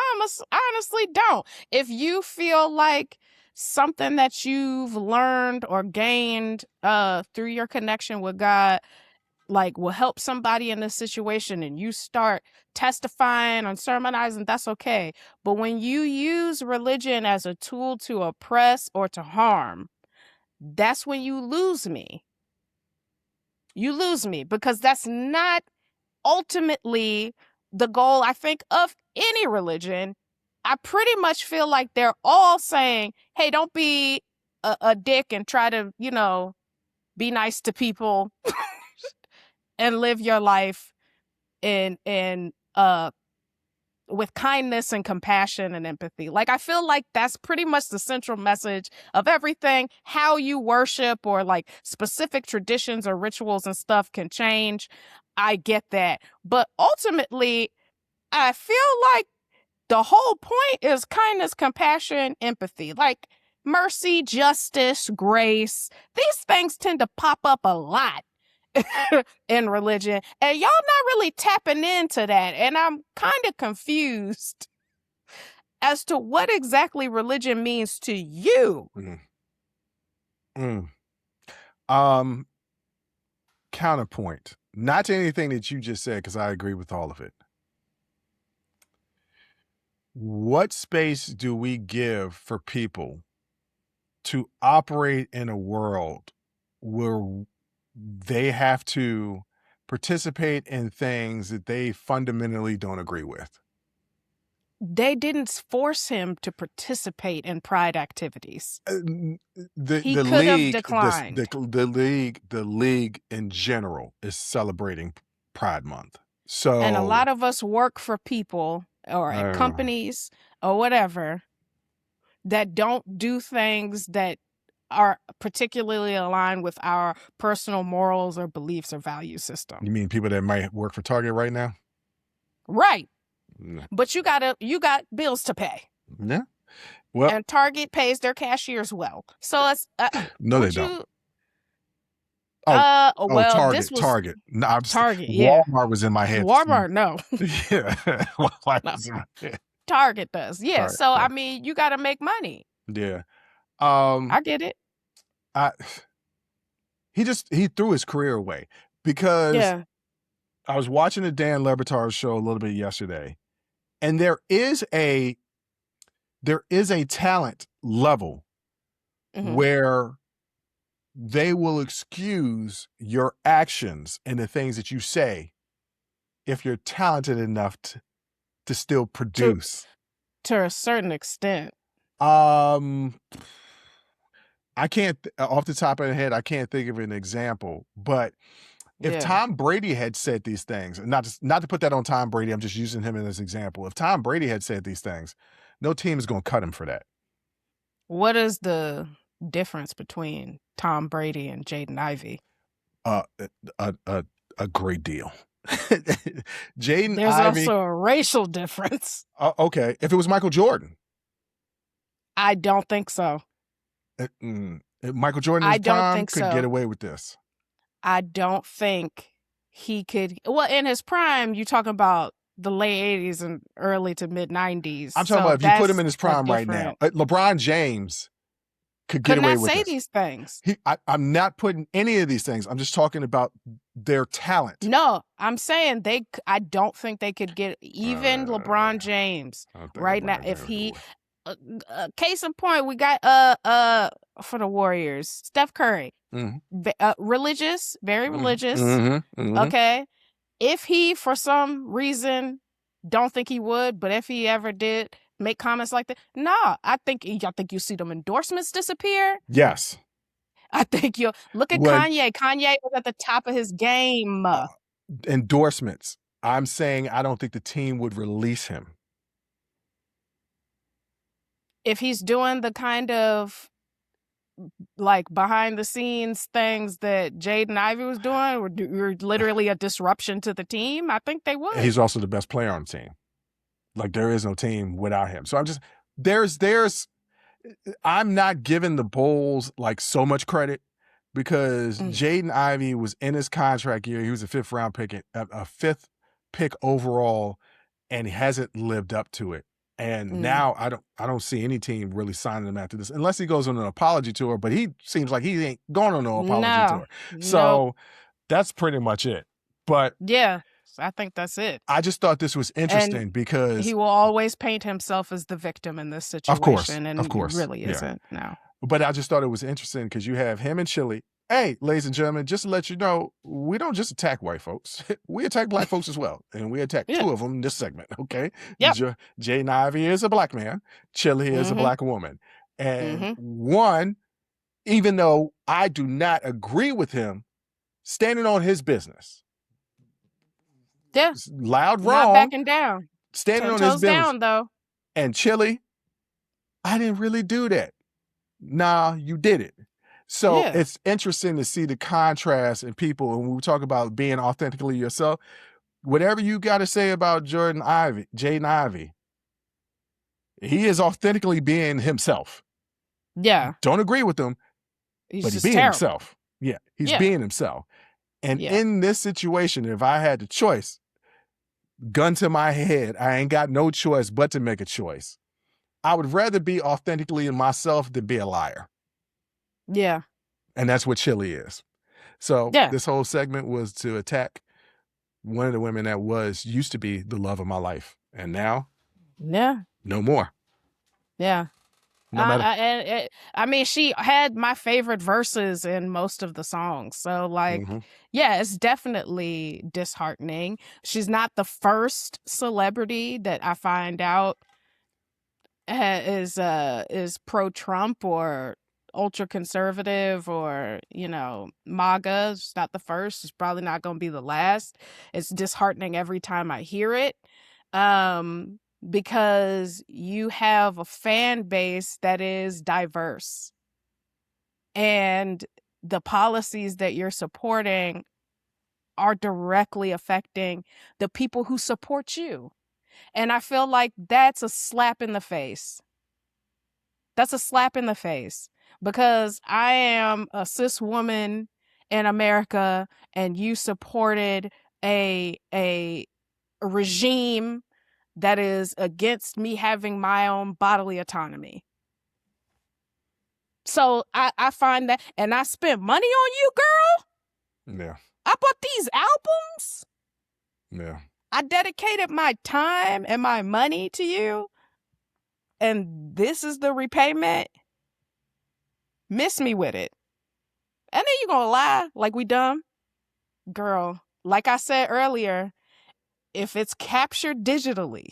honestly don't. If you feel like something that you've learned or gained through your connection with God, like, will help somebody in this situation, and you start testifying and sermonizing, that's okay. But when you use religion as a tool to oppress or to harm, that's when you lose me. You lose me, because that's not ultimately the goal, I think, of any religion. I pretty much feel like they're all saying, hey, don't be a dick and try to, be nice to people and live your life in with kindness and compassion and empathy. Like, I feel like that's pretty much the central message of everything. How you worship or like specific traditions or rituals and stuff can change. I get that. But ultimately, I feel like the whole point is kindness, compassion, empathy. Like mercy, justice, grace. These things tend to pop up a lot in religion, and y'all not really tapping into that, and I'm kind of confused as to what exactly religion means to you. Counterpoint, not to anything that you just said, because I agree with all of it. What space do we give for people to operate in a world where they have to participate in things that they fundamentally don't agree with? They didn't force him to participate in pride activities. He could have declined. The league in general is celebrating Pride Month. So, and a lot of us work for people or at companies or whatever that don't do things that are particularly aligned with our personal morals or beliefs or value system. You mean people that might work for Target right now? Right. No. But you got bills to pay. Yeah. Well, and Target pays their cashiers well. So it's no, they don't. Well, Target. this was Target. No, Target. Yeah. Walmart was in my head. Walmart, no. Yeah. Walmart was in my head. Target does. Yeah. Target, so yeah. I mean, you got to make money. Yeah. I get it. He threw his career away because I was watching the Dan Le Batard show a little bit yesterday, and there is a talent level where they will excuse your actions and the things that you say if you're talented enough to still produce. To a certain extent. I can't, off the top of the head, I can't think of an example, but if Tom Brady had said these things, not to put that on Tom Brady, I'm just using him as an example. If Tom Brady had said these things, no team is going to cut him for that. What is the difference between Tom Brady and Jaden Ivey? A great deal. Jaden There's Ivey, also a racial difference. Okay. If it was Michael Jordan. I don't think so. Michael Jordan in his prime could get away with this. I don't think he could. Well, in his prime, you talk about the late 80s and early to mid 90s. I'm talking about if you put him in his prime right now. LeBron James could get away with this. Could not say these things. I'm not putting any of these things. I'm just talking about their talent. No, I'm saying I don't think they could get even LeBron James right now. If he, case in point, we got for the Warriors, Steph Curry, religious, very religious. Okay, if he for some reason don't think he would, but if he ever did make comments like that, I think you see them endorsements disappear. Yes. I think you'll look at Kanye. Kanye was at the top of his game. Endorsements. I'm saying I don't think the team would release him. If he's doing the kind of like behind the scenes things that Jaden Ivey was doing, or you're literally a disruption to the team, I think they would. He's also the best player on the team. Like there is no team without him. So I'm just, I'm not giving the Bulls like so much credit because Jaden Ivey was in his contract year. He was a fifth round pick, a fifth pick overall, and he hasn't lived up to it. And now I don't see any team really signing him after this, unless he goes on an apology tour. But he seems like he ain't going on no apology tour. So that's pretty much it. But yeah, I think that's it. I just thought this was interesting because he will always paint himself as the victim in this situation. Of course. He really isn't now. But I just thought it was interesting because you have him and Chili. Hey, ladies and gentlemen, just to let you know, we don't just attack white folks. We attack black folks as well. And we attack two of them in this segment, okay? Yep. Jaden Ivey is a black man. Chili is a black woman. And one, even though I do not agree with him, standing on his business. Yeah. Loud wrong. Not backing down. Standing on his business. Down, though. And Chili, I didn't really do that. Nah, you did it. So it's interesting to see the contrast in people. And when we talk about being authentically yourself, whatever you got to say about Jaden Ivey, he is authentically being himself. Yeah. Don't agree with him, but he's being himself. Yeah, he's being himself. And in this situation, if I had the choice, gun to my head, I ain't got no choice but to make a choice. I would rather be authentically in myself than be a liar. Yeah. And that's what Chili is. So this whole segment was to attack one of the women that used to be the love of my life. And now, no more. Yeah. No matter. I mean, she had my favorite verses in most of the songs. So, like, it's definitely disheartening. She's not the first celebrity that I find out is pro-Trump or ultra-conservative or, MAGA. It's not the first. It's probably not going to be the last. It's disheartening every time I hear it. Because you have a fan base that is diverse. And the policies that you're supporting are directly affecting the people who support you. And I feel like that's a slap in the face. That's a slap in the face. Because I am a cis woman in America and you supported a regime that is against me having my own bodily autonomy. So I find that, and I spent money on you, girl. Yeah. I bought these albums. Yeah. I dedicated my time and my money to you. And this is the repayment. Miss me with it. And then you gonna lie like we dumb? Girl, like I said earlier, if it's captured digitally,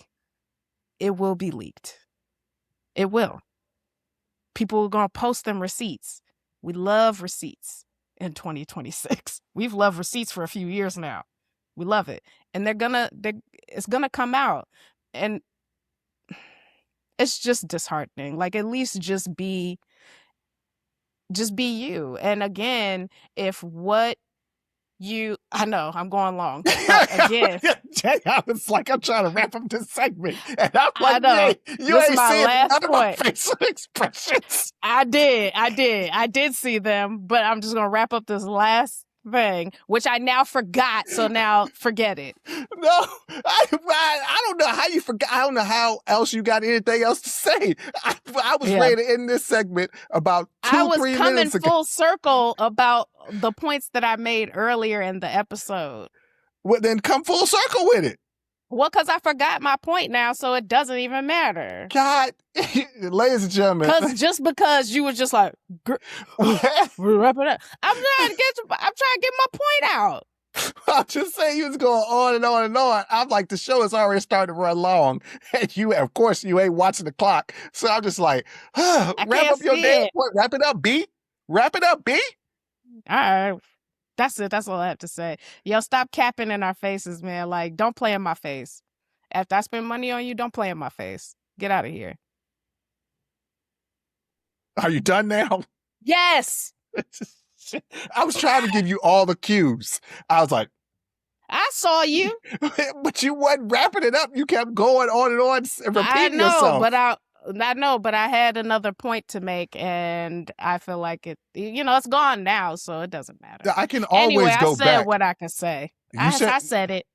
it will be leaked. It will. People are going to post them receipts. We love receipts in 2026. We've loved receipts for a few years now. We love it. And it's going to come out. And it's just disheartening. Like, at least just be you. And again, I know, I'm going long. Again. I was like, I'm trying to wrap up this segment. And I'm like, I know. You this ain't my seen last none of my point. facial expressions. I did see them, but I'm just going to wrap up this last thing, which I now forgot. So now forget it. No, I don't know how you forgot. I don't know how else you got anything else to say. I was ready to end this segment about 3 minutes ago. I was coming full circle about the points that I made earlier in the episode. Well, then come full circle with it. Well, because I forgot my point now, so it doesn't even matter. God, ladies and gentlemen. Because you were just like, wrap it up. I'm trying to get my point out. I'm just saying you was going on and on and on. I'm like, the show is already starting to run long. And of course, you ain't watching the clock. So I'm just like, wrap up your damn point. Wrap it up, B. Wrap it up, B. All right. That's it. That's all I have to say. Yo, stop capping in our faces, man. Like, don't play in my face. After I spend money on you, don't play in my face. Get out of here. Are you done now? Yes. I was trying to give you all the cues. I was like, I saw you. But you wasn't wrapping it up. You kept going on and on and repeating yourself. I know, but I had another point to make, and I feel like it's gone now, so it doesn't matter. I can always go back. I said what I could say. I said it.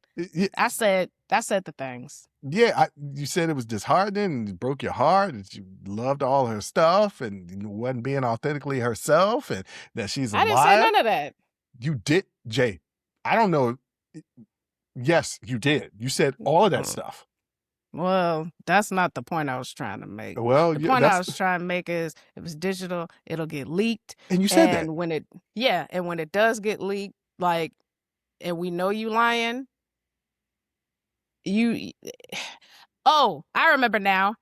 I said the things. Yeah, you said it was disheartening, it broke your heart, and you loved all her stuff and wasn't being authentically herself, and that she's a I didn't liar. say none of that. You did, Jay. I don't know. Yes, you did. You said all of that stuff. Well, that's not the point I was trying to make. Well, the point I was trying to make is if it's digital, it'll get leaked. And you said that. When it does get leaked, like, and we know you lying, oh, I remember now.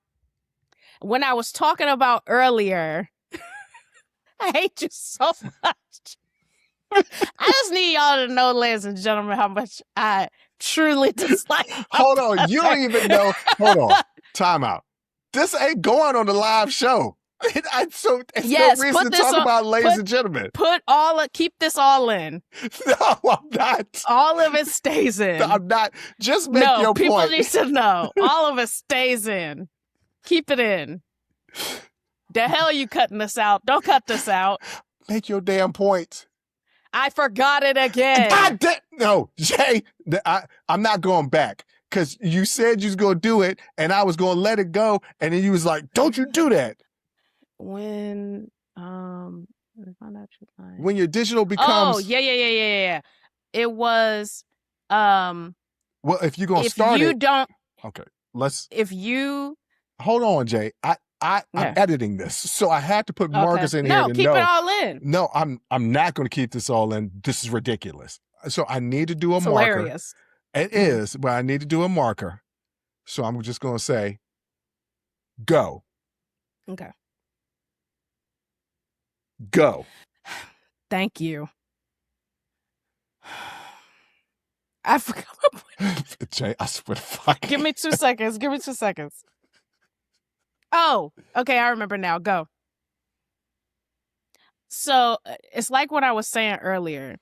When I was talking about earlier, I hate you so much. I just need y'all to know, ladies and gentlemen, how much I truly dislike. Hold on. You don't even know. Hold on. Time out. This ain't going on the live show. It's no reason to talk about, ladies and gentlemen. Keep this all in. No, I'm not. All of it stays in. No, I'm not. Just make your people point. Need to know. All of it stays in. Keep it in. The hell you cutting this out? Don't cut this out. Make your damn point. I forgot it again. No, Jay, I'm not going back because you said you was going to do it and I was going to let it go. And then you was like, don't you do that. When your digital becomes. Oh, yeah. It was. Well, if you're going to start it. If you don't. Okay, If you. Hold on, Jay. I'm editing this, so I had to put Marcus in here to know. No, keep it all in. No, I'm not going to keep this all in. This is ridiculous. So I need to do a marker. Hilarious. It is, but I need to do a marker. So I'm just going to say, go. Okay. Go. Thank you. I forgot my point. Jay, I swear to fuck. Give me 2 seconds. Oh, okay, I remember now. Go. So it's like what I was saying earlier.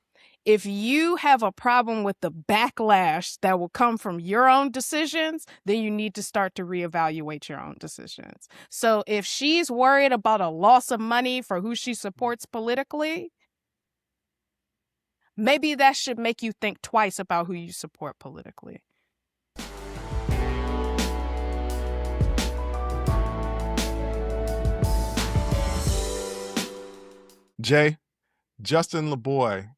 If you have a problem with the backlash that will come from your own decisions, then you need to start to reevaluate your own decisions. So if she's worried about a loss of money for who she supports politically, maybe that should make you think twice about who you support politically. Jay, Justin LeBoy,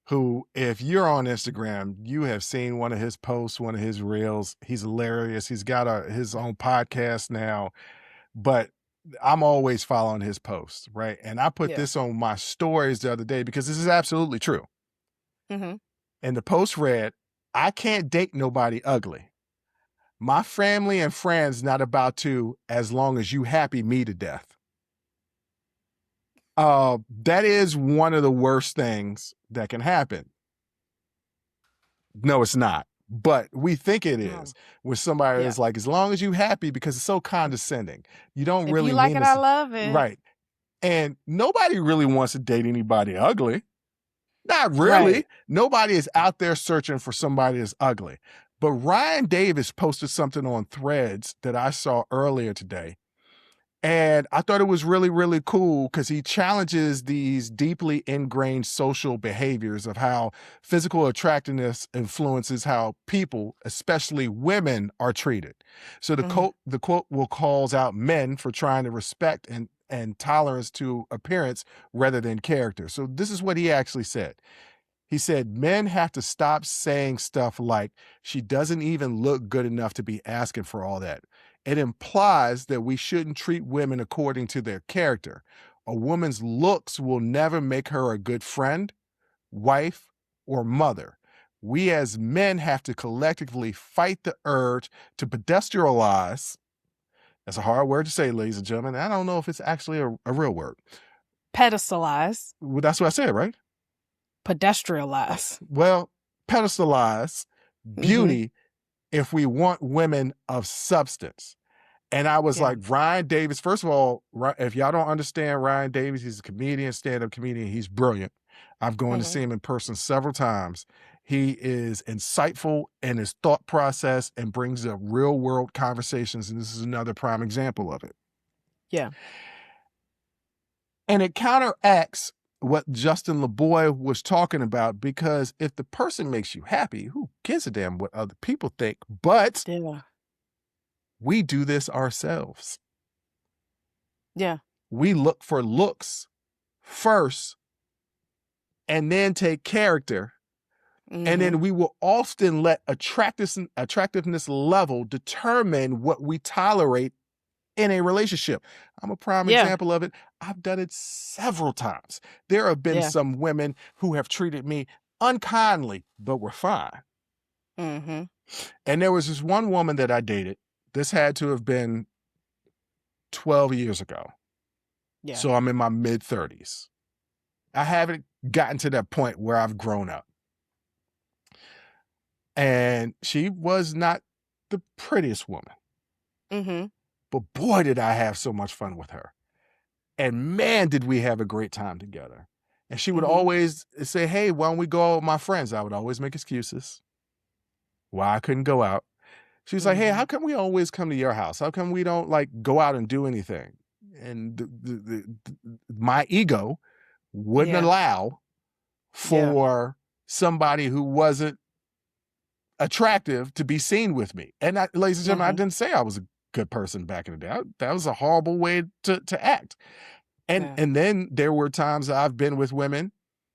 who, if you're on Instagram, you have seen one of his posts, one of his reels. He's hilarious. He's got his own podcast now, but I'm always following his posts, right? And I put this on my stories the other day because this is absolutely true. Mm-hmm. And the post read, I can't date nobody ugly. My family and friends not about to, as long as you happy me to death. That is one of the worst things that can happen. No, it's not. But we think it is. When somebody is like, as long as you happy, because it's so condescending. You don't if really you like mean it, I love it. Right. And nobody really wants to date anybody ugly. Not really. Right. Nobody is out there searching for somebody that's ugly. But Ryan Davis posted something on Threads that I saw earlier today. And I thought it was really, really cool because he challenges these deeply ingrained social behaviors of how physical attractiveness influences how people, especially women, are treated. So the quote will calls out men for trying to respect and tolerance to appearance rather than character. So this is what he actually said. He said, men have to stop saying stuff like, she doesn't even look good enough to be asking for all that. It implies that we shouldn't treat women according to their character. A woman's looks will never make her a good friend, wife, or mother. We as men have to collectively fight the urge to pedestrialize. That's a hard word to say, ladies and gentlemen. I don't know if it's actually a real word. Pedestalize. Well, that's what I said, right? Pedestrialize. Well, pedestalize beauty if we want women of substance. And I was like, Ryan Davis, first of all, if y'all don't understand Ryan Davis, he's a comedian, stand-up comedian. He's brilliant. I've gone to see him in person several times. He is insightful in his thought process and brings up real-world conversations, and this is another prime example of it. Yeah. And it counteracts what Justin LeBoy was talking about, because if the person makes you happy, who gives a damn what other people think? But we do this ourselves. Yeah. We look for looks first and then take character. And then we will often let attractiveness level determine what we tolerate in a relationship. I'm a prime example of it. I've done it several times. There have been some women who have treated me unkindly, but were fine. And there was this one woman that I dated. This had to have been 12 years ago. Yeah. So I'm in my mid-30s. I haven't gotten to that point where I've grown up. And she was not the prettiest woman. But boy, did I have so much fun with her. And man, did we have a great time together. And she would always say, hey, why don't we go out with my friends? I would always make excuses why I couldn't go out. She was like, hey, how come we always come to your house? How come we don't like go out and do anything? And my ego wouldn't allow for somebody who wasn't attractive to be seen with me. And ladies and gentlemen, I didn't say I was a good person back in the day. That was a horrible way to act. And then there were times that I've been with women.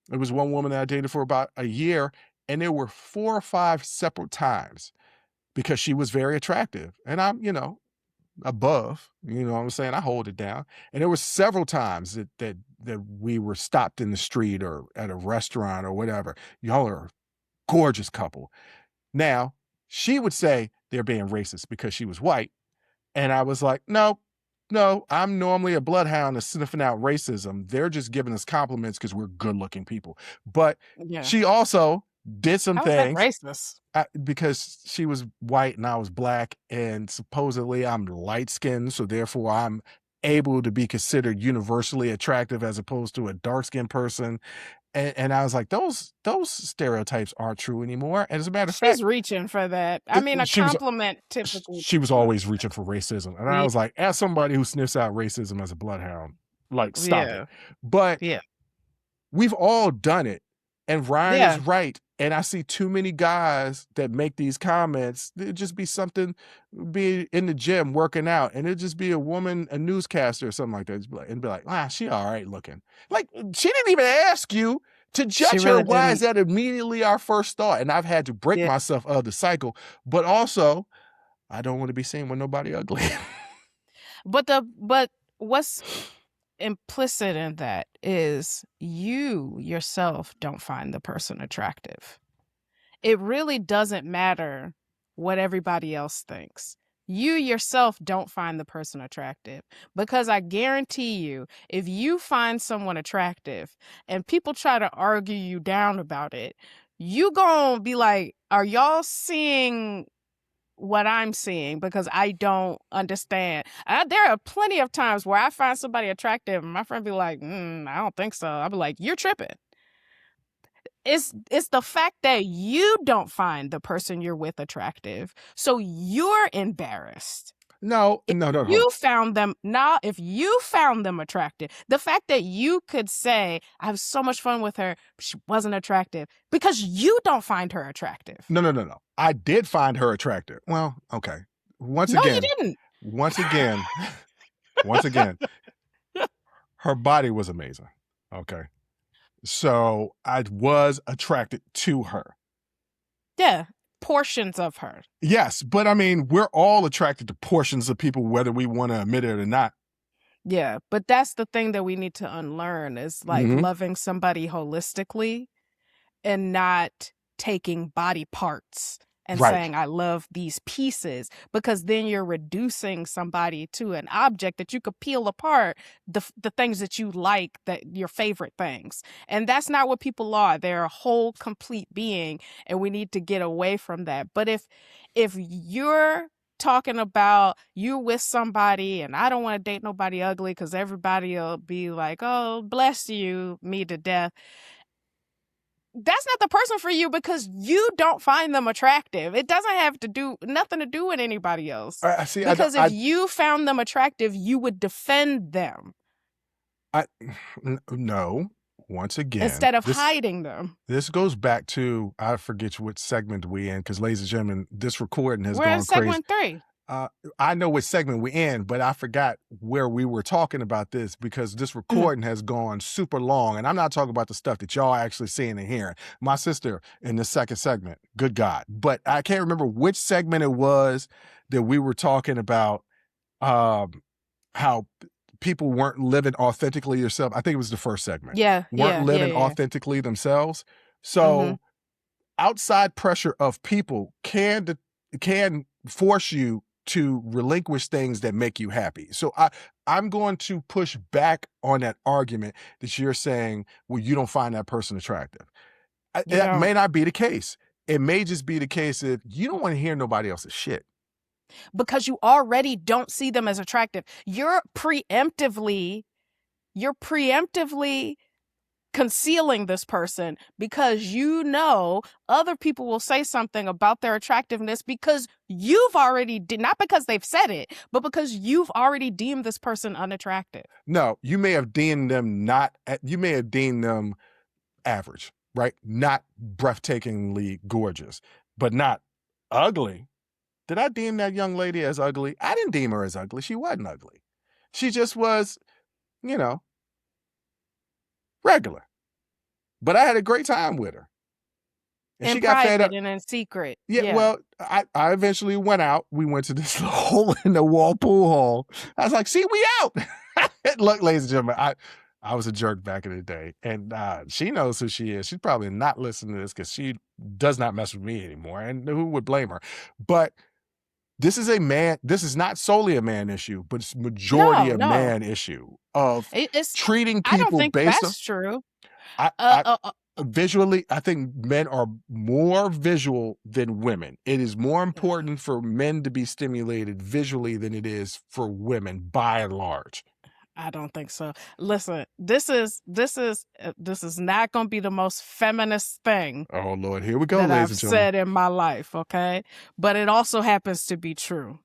There was one woman that I dated for about a year, and there were 4 or 5 separate times because she was very attractive. And I'm, above, what I'm saying? I hold it down. And there were several times that we were stopped in the street or at a restaurant or whatever. Y'all are a gorgeous couple. Now, she would say they're being racist because she was white. And I was like, no, I'm normally a bloodhound that's sniffing out racism. They're just giving us compliments because we're good looking people. But she also did some things. How is that racist? Because she was white and I was black, and supposedly I'm light skinned. So therefore I'm able to be considered universally attractive as opposed to a dark skinned person. And I was like, those stereotypes aren't true anymore. And as a matter of fact, she's reaching for that. I mean, a compliment typically. She was always reaching for racism. And I was like, as somebody who sniffs out racism as a bloodhound, like, stop it. But we've all done it. And Ryan is right. And I see too many guys that make these comments. It'd just be be in the gym working out, and it'd just be a woman, a newscaster or something like that, and be like, she all right looking. Like, she didn't even ask you to judge her. Why is that immediately our first thought? And I've had to break myself out of the cycle. But also, I don't want to be seen with nobody ugly. But what's implicit in that is you yourself don't find the person attractive. It really doesn't matter what everybody else thinks. You yourself don't find the person attractive, because I guarantee you, if you find someone attractive and people try to argue you down about it, you gonna be like, are y'all seeing what I'm seeing? Because I don't understand. There are plenty of times where I find somebody attractive and my friend be like, I don't think so. I'll be like, you're tripping. It's the fact that you don't find the person you're with attractive, so you're embarrassed. No. You found them. Now, if you found them attractive, the fact that you could say, I have so much fun with her, but she wasn't attractive, because you don't find her attractive. No. I did find her attractive. Well, okay. Once you again, her body was amazing. Okay. So I was attracted to her. Yeah. Portions of her. Yes. But I mean, we're all attracted to portions of people, whether we want to admit it or not. Yeah. But that's the thing that we need to unlearn, is like loving somebody holistically and not taking body parts and saying, I love these pieces, because then you're reducing somebody to an object that you could peel apart, the things that you like, that your favorite things. And that's not what people are. They're a whole complete being, and we need to get away from that. But if you're talking about you with somebody and I don't want to date nobody ugly because everybody will be like, oh, bless you, me to death, that's not the person for you, because you don't find them attractive. It doesn't have nothing to do with anybody else. Because if you found them attractive, you would defend them. No. once again, instead of hiding them. This goes back to, I forget what segment we in, because ladies and gentlemen, this recording has We're gone in segment 3. I know what segment we're in, but I forgot where we were talking about this because this recording has gone super long. And I'm not talking about the stuff that y'all actually seeing and hearing. My sister in the second segment, good God. But I can't remember which segment it was that we were talking about how people weren't living authentically themselves. I think it was the first segment. Weren't living authentically themselves. So outside pressure of people can force you to relinquish things that make you happy. So I'm going to push back on that argument that you're saying, well, you don't find that person attractive. That may not be the case. It may just be the case that you don't want to hear nobody else's shit. Because you already don't see them as attractive. You're preemptively concealing this person because you know other people will say something about their attractiveness because you've already not because they've said it, but because you've already deemed this person unattractive. No, you may have deemed them average, right? Not breathtakingly gorgeous, but not ugly. Did I deem that young lady as ugly? I didn't deem her as ugly. She wasn't ugly. She just was, regular. But I had a great time with her. And she got fed up. And in secret. Yeah. Well, I eventually went out. We went to this hole in the wall pool hall. I was like, see, we out. Look, ladies and gentlemen, I was a jerk back in the day. And she knows who she is. She's probably not listening to this because she does not mess with me anymore. And who would blame her? But this is not solely a man issue, but it's majority a man issue of treating people I don't think based that's true. Visually, I think men are more visual than women. It is more important for men to be stimulated visually than it is for women by and large. I don't think so. Listen, this is not going to be the most feminist thing. Oh Lord, here we go, that ladies I've and gentlemen. said in my life, okay? But it also happens to be true.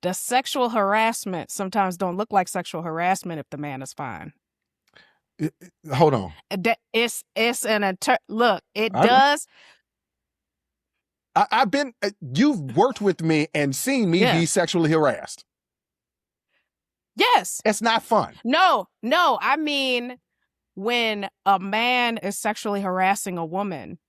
The sexual harassment sometimes don't look like sexual harassment if the man is fine. Hold on. It's look. It does. I've been. You've worked with me and seen me be sexually harassed. Yes. It's not fun. No. I mean, when a man is sexually harassing a woman,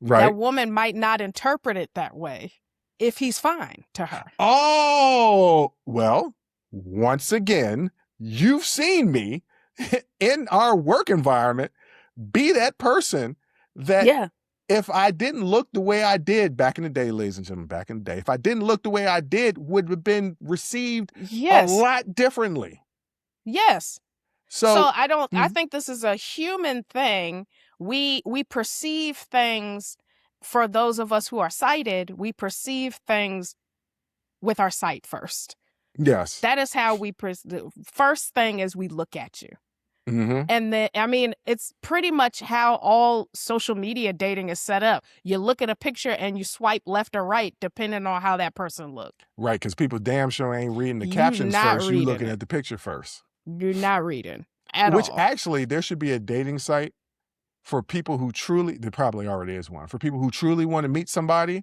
right, that woman might not interpret it that way if he's fine to her. Oh, well, once again, you've seen me in our work environment be that person that if I didn't look the way I did back in the day, ladies and gentlemen, if I didn't look the way I did, would have been received a lot differently. Yes. So I think this is a human thing. We perceive things, for those of us who are sighted, we perceive things with our sight first. Yes. That is how the first thing is we look at you. Mm-hmm. And then, I mean, it's pretty much how all social media dating is set up. You look at a picture and you swipe left or right, depending on how that person looked. Right, because people damn sure ain't reading the captions first. You're looking at the picture first. You're not reading at all. Which actually, there should be a dating site for people who truly, there probably already is one, for people who truly want to meet somebody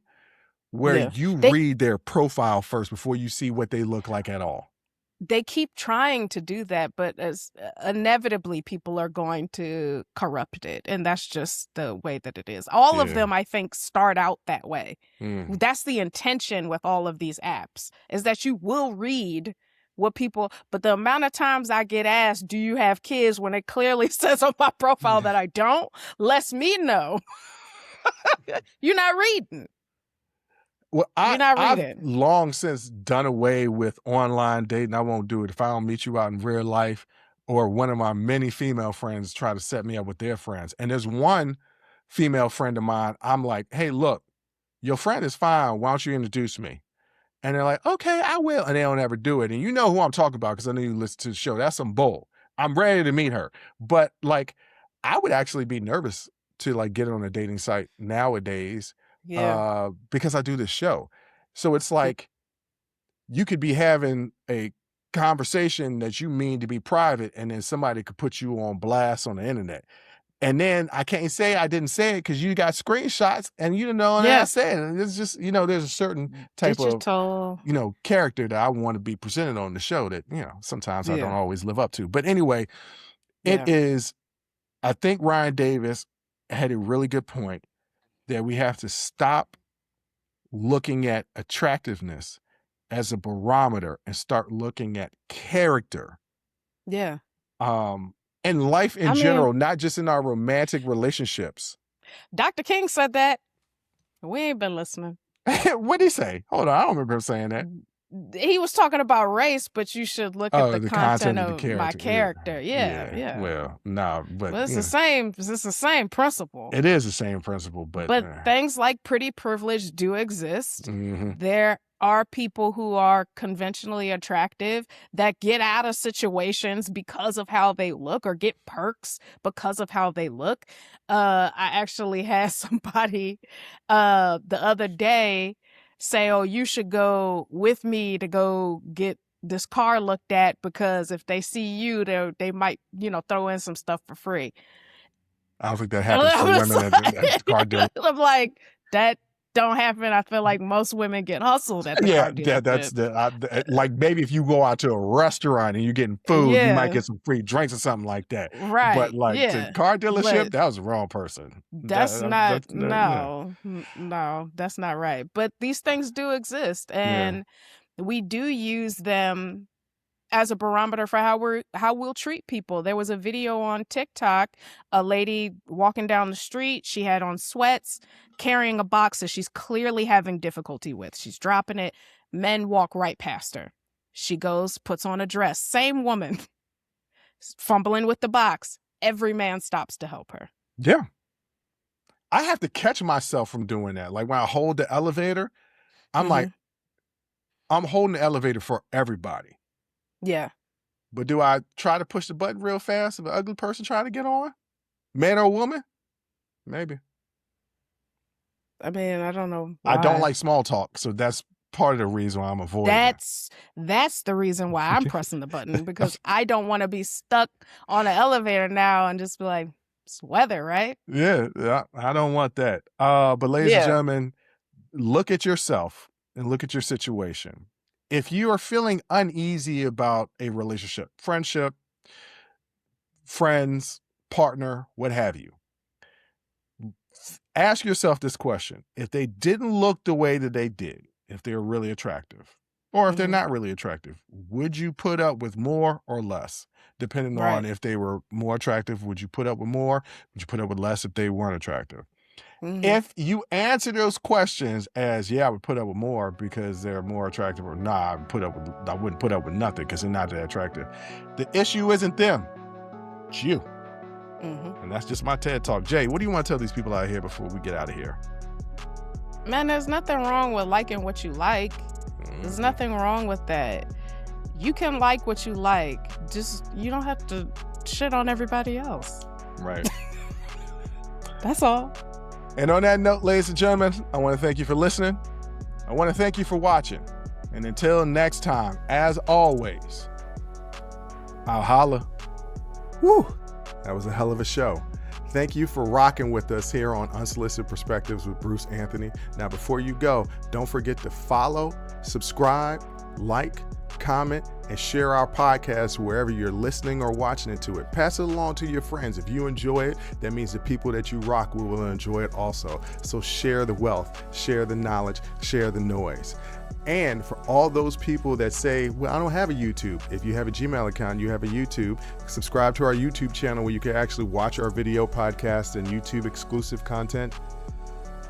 where you read their profile first before you see what they look like at all. They keep trying to do that, but as inevitably people are going to corrupt it. And that's just the way that it is. All of them, I think, start out that way. That's the intention with all of these apps, is that you will read what people, but the amount of times I get asked, do you have kids, when it clearly says on my profile that I don't, lets me know you're not reading. Well, I've long since done away with online dating. I won't do it if I don't meet you out in real life, or one of my many female friends try to set me up with their friends. And there's one female friend of mine, I'm like, hey, look, your friend is fine. Why don't you introduce me? And they're like, okay, I will. And they don't ever do it. And you know who I'm talking about because I know you listen to the show. That's some bull. I'm ready to meet her. But like, I would actually be nervous to like get on a dating site nowadays. Because I do this show. So it's like you could be having a conversation that you mean to be private, and then somebody could put you on blast on the internet. And then I can't say I didn't say it because you got screenshots and you didn't know that I said it. And it's just, there's a certain type of, character that I want to be presented on the show that, sometimes I don't always live up to. But anyway, it is, I think Ryan Davis had a really good point that we have to stop looking at attractiveness as a barometer and start looking at character. Yeah. And life in general, not just in our romantic relationships. Dr. King said that. We ain't been listening. What did he say? Hold on, I don't remember him saying that. He was talking about race, but you should look at the content of my character. Yeah. Well, no, but it's the same. It's the same principle. It is the same principle, but things like pretty privilege do exist. Mm-hmm. There are people who are conventionally attractive that get out of situations because of how they look, or get perks because of how they look. I actually had somebody the other day say, "Oh, you should go with me to go get this car looked at, because if they see you, they might, throw in some stuff for free." I don't think that happens to women at the car dealer. I'm like, that don't happen. I feel like most women get hustled at the car dealership. Yeah, that's like maybe if you go out to a restaurant and you're getting food, you might get some free drinks or something like that. Right. But the car dealership, that was the wrong person. That's not right. But these things do exist, and we do use them as a barometer for how we'll treat people. There was a video on TikTok, a lady walking down the street. She had on sweats, carrying a box that she's clearly having difficulty with. She's dropping it. Men walk right past her. She goes, puts on a dress. Same woman, fumbling with the box. Every man stops to help her. Yeah. I have to catch myself from doing that. Like when I hold the elevator, I'm like, I'm holding the elevator for everybody. Yeah. But do I try to push the button real fast if an ugly person trying to get on? Man or woman? Maybe. I don't know why. I don't like small talk, so that's part of the reason why I'm avoiding That's the reason why I'm pressing the button, because I don't want to be stuck on an elevator now and just be like, it's weather, right? Yeah, I don't want that. But ladies and gentlemen, look at yourself and look at your situation. If you are feeling uneasy about a relationship, friendship, friends, partner, what have you, ask yourself this question. If they didn't look the way that they did, if they're really attractive, or if they're not really attractive, would you put up with more or less? Depending on if they were more attractive, would you put up with more? Would you put up with less if they weren't attractive? If you answer those questions as, I would put up with more because they're more attractive, or I wouldn't put up with nothing because they're not that attractive. The issue isn't them, it's you. And that's just my TED Talk. Jay, what do you want to tell these people out here before we get out of here? Man, there's nothing wrong with liking what you like. There's nothing wrong with that. You can like what you like. Just, you don't have to shit on everybody else. Right. That's all. And on that note, ladies and gentlemen, I want to thank you for listening. I want to thank you for watching. And until next time, as always, I'll holla. Woo! That was a hell of a show. Thank you for rocking with us here on Unsolicited Perspectives with Bruce Anthony. Now, before you go, don't forget to follow, subscribe, like, comment, and share our podcast wherever you're listening or watching it to it. Pass it along to your friends. If you enjoy it, that means the people that you rock will enjoy it also. So share the wealth, share the knowledge, share the noise. And for all those people that say, well, I don't have a YouTube. If you have a Gmail account, you have a YouTube. Subscribe to our YouTube channel where you can actually watch our video podcast and YouTube exclusive content.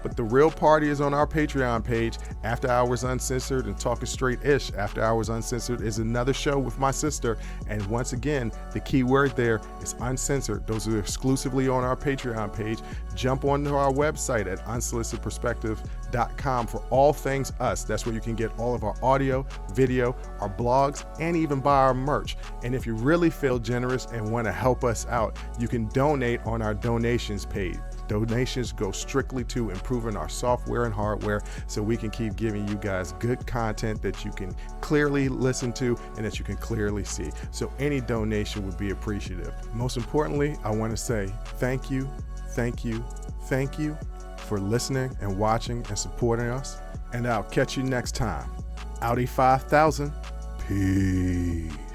But the real party is on our Patreon page, After Hours Uncensored and Talking Straight-ish. After Hours Uncensored is another show with my sister. And once again, the key word there is uncensored. Those are exclusively on our Patreon page. Jump onto our website at unsolicitedperspectives.com for all things us. That's where you can get all of our audio, video, our blogs, and even buy our merch. And if you really feel generous and want to help us out, you can donate on our donations page. Donations go strictly to improving our software and hardware so we can keep giving you guys good content that you can clearly listen to and that you can clearly see. So any donation would be appreciative. Most importantly, I want to say thank you for listening and watching and supporting us. And I'll catch you next time. Audi 5000. Peace.